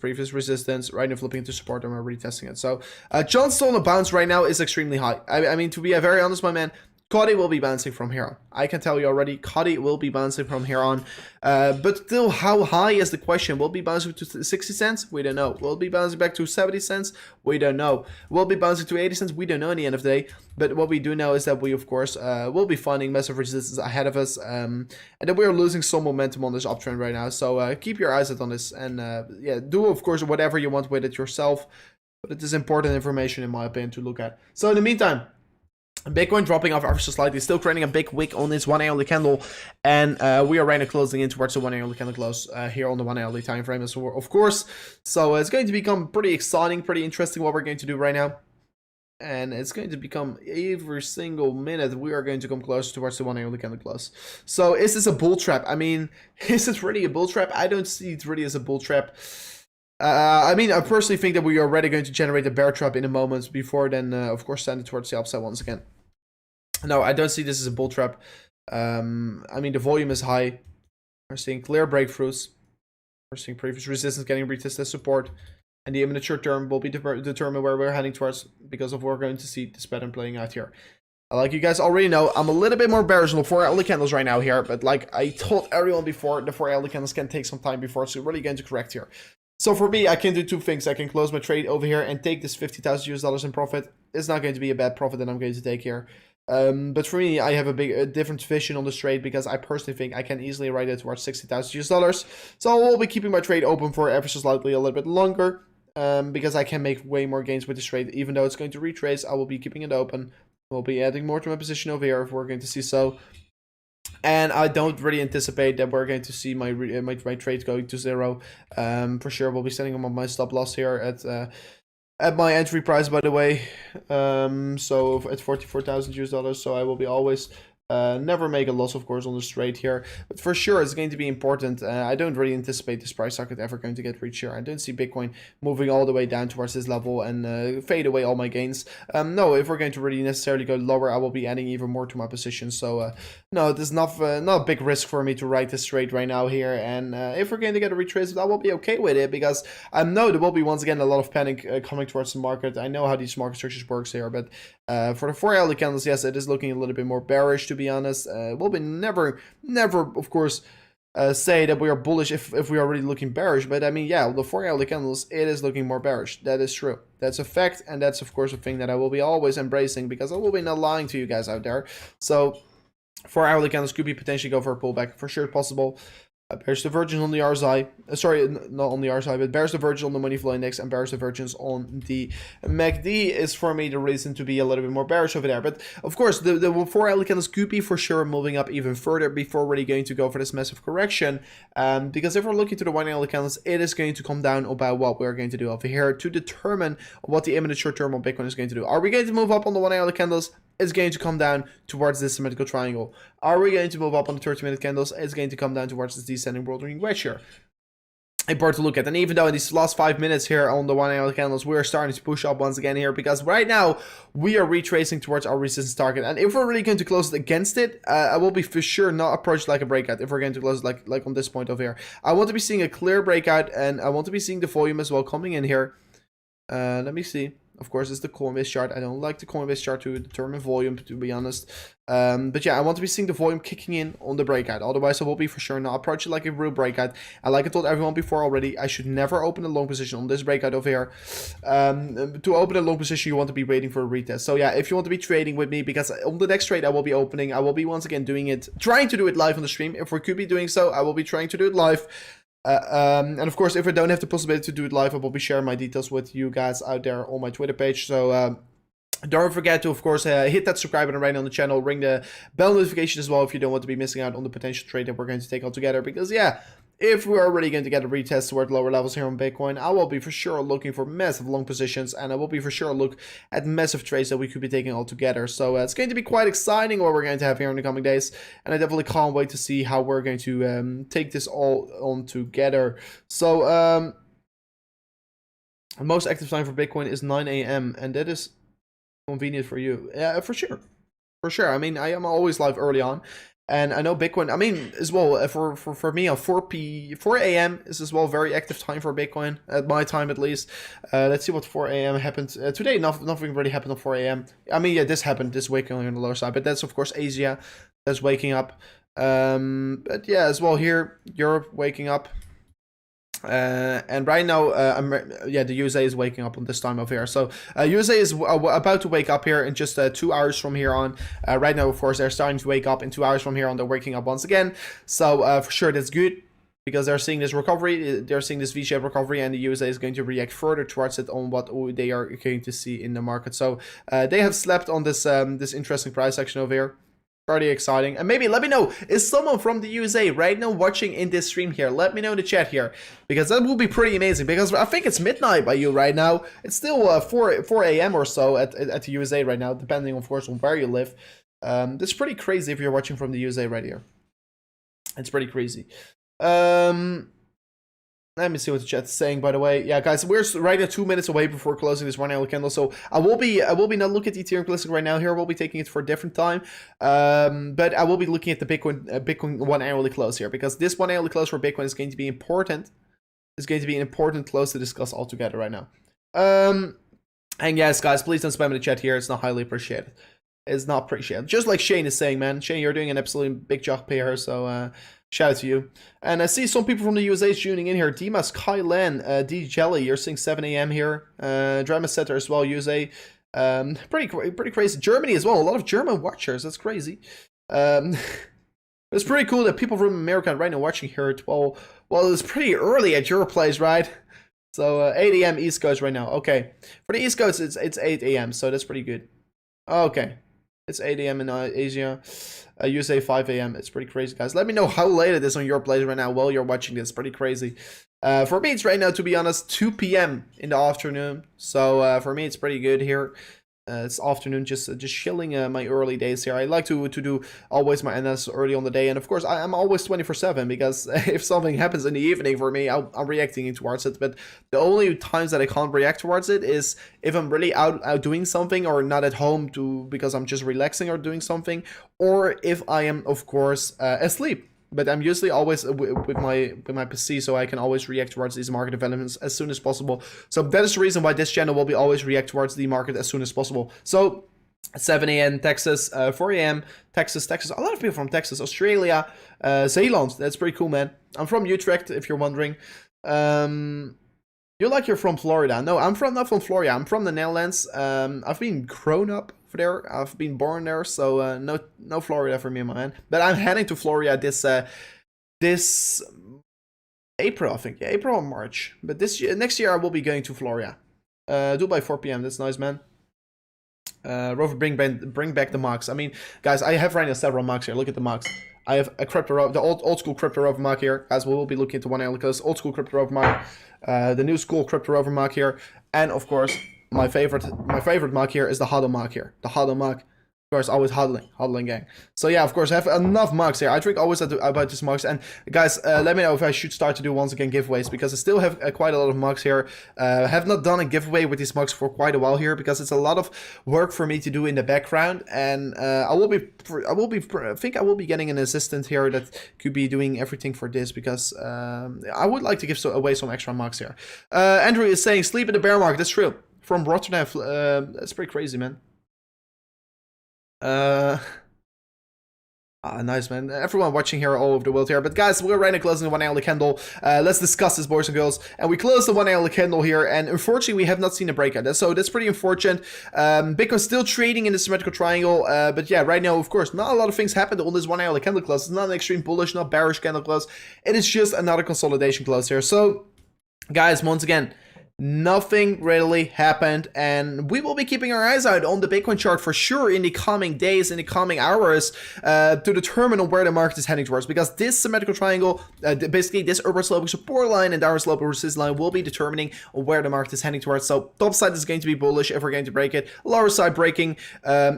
right now flipping to support, and we're retesting it. So, chance on a bounce right now is extremely high. I mean, to be very honest, my man, Cody will be bouncing from here on. I can tell you already, Cody will be bouncing from here on. But still, how high is the question? Will it be bouncing to 60 cents? We don't know. Will it be bouncing back to 70 cents? We don't know. Will it be bouncing to 80 cents? We don't know at the end of the day. But what we do know is that we, of course, will be finding massive resistance ahead of us. And that we are losing some momentum on this uptrend right now. So keep your eyes out on this. And yeah, do, of course, whatever you want with it yourself. But it is important information, in my opinion, to look at. So in the meantime, Bitcoin dropping off ever so slightly, still creating a big wick on its 1 hourly candle, and we are right now closing in towards the 1 hourly candle close here on the 1 hourly time frame as well, of course. So it's going to become pretty exciting, pretty interesting what we're going to do right now, and it's going to become every single minute we are going to come closer towards the 1 hourly candle close. So is this a bull trap? I mean, is it really a bull trap? I don't see it really as a bull trap. I mean, I personally think that we are already going to generate a bear trap in a moment before then, of course, send it towards the upside once again. No, I don't see this as a bull trap. I mean, the volume is high. We're seeing clear breakthroughs. We're seeing previous resistance getting retested as support. And the imminent short term will be determined where we're heading towards because of what we're going to see this pattern playing out here. Like you guys already know, I'm a little bit more bearish on the 4 hourly candles right now here. But like I told everyone before, the 4 hourly candles can take some time before it's really going to correct here. So for me, I can do two things. I can close my trade over here and take this $50,000 in profit. It's not going to be a bad profit that I'm going to take here. But for me, I have a different vision on this trade because I personally think I can easily ride it towards $60,000. So I will be keeping my trade open for ever so slightly a little bit longer because I can make way more gains with this trade. Even though it's going to retrace, I will be keeping it open. We'll be adding more to my position over here if we're going to see so. And I don't really anticipate that we're going to see my trade going to zero. For sure, we'll be setting up my stop loss here at my entry price, by the way. So at $44,000. So I will be always never make a loss, of course, on this trade here. But for sure, it's going to be important. I don't really anticipate this price target ever going to get reached here. I don't see Bitcoin moving all the way down towards this level and fade away all my gains. No, if we're going to really necessarily go lower, I will be adding even more to my position. So no, there's not a big risk for me to ride this trade right now here. And if we're going to get a retrace, I will be okay with it because I know there will be once again a lot of panic coming towards the market. I know how these market structures works here, but for the 4 hourly candles, yes, it is looking a little bit more bearish, to be honest. We'll be never, of course, say that we are bullish if we are really looking bearish. But I mean, yeah, the 4 hourly candles, it is looking more bearish. That is true. That's a fact, and that's of course a thing that I will be always embracing because I will be not lying to you guys out there. So 4 hourly candles could be potentially go for a pullback, for sure possible. Bears divergence on the RSI, sorry, not on the RSI, but bears divergence on the money flow index and bears divergence on the MACD is for me the reason to be a little bit more bearish over there. But of course, the 4 hourly candles could be for sure moving up even further before really going to go for this massive correction. Because if we're looking to the 1 hourly candles, it is going to come down about what we're going to do over here to determine what the imminent short term on Bitcoin is going to do. Are we going to move up on the 1 hourly candles? It's going to come down towards this symmetrical triangle. Are we going to move up on the 30-minute candles? It's going to come down towards this descending broadening wedge here. important to look at. And even though in these last 5 minutes here on the 1 hour candles, we're starting to push up once again here, because right now we are retracing towards our resistance target. And if we're really going to close it against it, I will be for sure not approached like a breakout. If we're going to close it like on this point over here, I want to be seeing a clear breakout, and I want to be seeing the volume as well coming in here. Let me see. Of course, it's the Coinbase chart. I don't like the Coinbase chart to determine volume, to be honest. But yeah, I want to be seeing the volume kicking in on the breakout. Otherwise, I will be for sure not approach it like a real breakout. And like I told everyone before already, I should never open a long position on this breakout over here. To open a long position, you want to be waiting for a retest. So yeah, if you want to be trading with me, because on the next trade I will be opening, I will be once again doing it, trying to do it live on the stream. If we could be doing so, I will be trying to do it live. And of course, if I don't have the possibility to do it live, I will be sharing my details with you guys out there on my Twitter page. So don't forget to, of course, hit that subscribe button right on the channel, ring the bell notification as well if you don't want to be missing out on the potential trade that we're going to take all together. Because yeah, if we're already going to get a retest toward lower levels here on Bitcoin, I will be for sure looking for massive long positions, and I will be for sure look at massive trades that we could be taking all together. So it's going to be quite exciting what we're going to have here in the coming days, and I definitely can't wait to see how we're going to take this all on together. So the most active time for Bitcoin is 9 a.m. and that is convenient for you. Yeah, for sure. For sure. I mean, I am always live early on. And I know Bitcoin, I mean, as well, for me on 4 a.m. is as well very active time for Bitcoin, at my time at least. Let's see what 4 a.m. happened. Today, nothing really happened on 4 a.m. I mean, yeah, this happened, this waking on the lower side, but that's, of course, Asia that's waking up. But yeah, as well here, Europe waking up. And right now, yeah, the USA is waking up on this time over here. So USA is about to wake up here in just 2 hours from here on. Right now, of course, they're starting to wake up in 2 hours from here on. They're waking up once again. So for sure, that's good, because they're seeing this recovery. They're seeing this V-shaped recovery, and the USA is going to react further towards it on what they are going to see in the market. So they have slept on this this interesting price action over here. Pretty exciting. And maybe let me know, is someone from the USA right now watching in this stream here? Let me know in the chat here, because that will be pretty amazing, because I think it's midnight by you right now. It's still 4 a.m. or so at the USA right now, depending, of course, on where you live. That's pretty crazy if you're watching from the USA right here. It's pretty crazy. Let me see what the chat's saying, by the way. Yeah, guys, we're right at 2 minutes away before closing this 1 hour candle. So I will be not looking at Ethereum Classic right now here. We'll be taking it for a different time. But I will be looking at the Bitcoin 1 hourly close here, because this 1 hourly close for Bitcoin is going to be important. It's going to be an important close to discuss all together right now. And yes, guys, please don't spam in the chat here. It's not highly appreciated. It's not appreciated. Just like Shane is saying, man. Shane, you're doing an absolutely big job here. So shout out to you. And I see some people from the USA tuning in here. Dimas, Kylan, D Jelly, you're seeing 7 a.m. here. Drama Setter as well, USA. Pretty crazy. Germany as well. A lot of German watchers. That's crazy. It's pretty cool that people from America right now watching here at 12. Well, it's pretty early at your place, right? So 8 a.m. East Coast right now. Okay. For the East Coast, it's 8 a.m. So that's pretty good. Okay. It's 8 a.m. in Asia. USA 5 a.m. It's pretty crazy, guys. Let me know how late it is on your place right now while you're watching this. Pretty crazy. For me, it's right now, to be honest, 2 p.m. in the afternoon. So for me, it's pretty good here. It's afternoon, just chilling my early days here. I like to do always my analysis early on the day, and of course I'm always 24/7, because if something happens in the evening for me, I'm reacting towards it. But the only times that I can't react towards it is if I'm really out doing something, or not at home because I'm just relaxing or doing something, or if I am, of course, asleep. But I'm usually always with my PC, so I can always react towards these market developments as soon as possible. So that is the reason why this channel will be always react towards the market as soon as possible. So 7 a.m. Texas, 4 a.m. Texas. A lot of people from Texas, Australia, Zeeland. That's pretty cool, man. I'm from Utrecht, if you're wondering. You're like you're from Florida. No, I'm not from Florida. I'm from the Netherlands. I've been grown up there. I've been born there, so no Florida for me, man. But I'm heading to Florida this April, I think. Yeah, April or March. But next year I will be going to Florida. Do by 4 p.m. That's nice, man. Rover, bring back the mocks. I mean, guys, I have right now several mocks here. Look at the mocks. I have a the old school crypto rover mock here, as we will be looking into 1 hour close. Old school crypto rover mock, the new school crypto rover mock here, and of course my favorite mock here is the hodl mock here. The hodl mock. Of course, always hodling gang. So yeah, of course, I have enough mugs here. I drink always about these mugs. And guys, let me know if I should start to do once again giveaways, because I still have quite a lot of mugs here. I have not done a giveaway with these mugs for quite a while here, because it's a lot of work for me to do in the background. And I think I will be getting an assistant here that could be doing everything for this, because I would like to give away some extra mugs here. Andrew is saying sleep in the bear market. That's true. From Rotterdam. That's pretty crazy, man. Nice, man. Everyone watching here all over the world here. But guys, we're right now closing the 1 hour candle. Let's discuss this, boys and girls. And we closed the 1 hour candle here, and unfortunately, we have not seen a breakout. So that's pretty unfortunate. Bitcoin's still trading in the symmetrical triangle. But yeah, right now, of course, not a lot of things happened on this 1 hour candle close. It's not an extreme bullish, not bearish candle close. It is just another consolidation close here. So, guys, once again, nothing really happened, and we will be keeping our eyes out on the Bitcoin chart for sure in the coming days, in the coming hours, to determine where the market is heading towards, because this symmetrical triangle, basically this upward sloping support line and downward sloping resistance line, will be determining where the market is heading towards. So top side is going to be bullish if we're going to break it, lower side breaking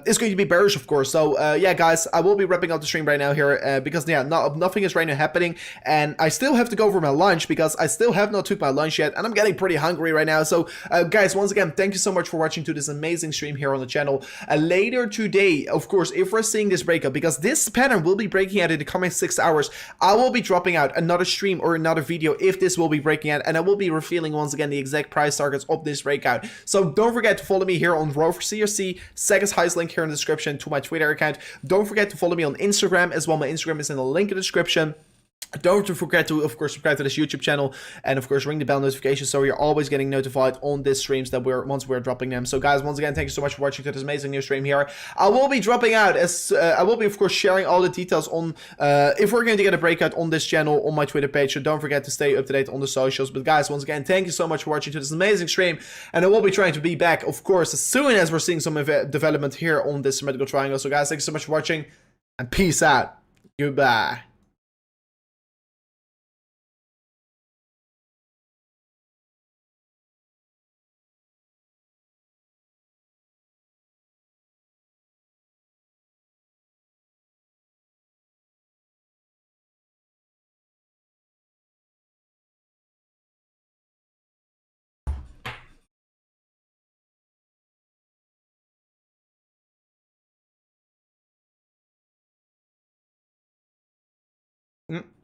is going to be bearish, of course. So yeah, guys, I will be wrapping up the stream right now here, because yeah, nothing is right now happening, and I still have to go for my lunch, because I still have not took my lunch yet, and I'm getting pretty hungry right now. So guys, once again, thank you so much for watching to this amazing stream here on the channel. Later today, of course, if we're seeing this breakup, because this pattern will be breaking out in the coming 6 hours, I will be dropping out another stream or another video if this will be breaking out, and I will be revealing once again the exact price targets of this breakout. So don't forget to follow me here on Rover CRC, second highest link here in the description to my Twitter account. Don't forget to follow me on Instagram as well. My Instagram is in the link in the description. Don't forget to, of course, subscribe to this YouTube channel, and of course ring the bell notification so you're always getting notified on these streams that once we're dropping them. So guys, once again, thank you so much for watching to this amazing new stream here. I will be dropping out as I will be, of course, sharing all the details on if we're going to get a breakout on this channel on my Twitter page. So don't forget to stay up to date on the socials. But guys, once again, thank you so much for watching to this amazing stream, and I will be trying to be back, of course, as soon as we're seeing some development here on this symmetrical triangle. So guys, thank you so much for watching, and peace out. Goodbye. Mm.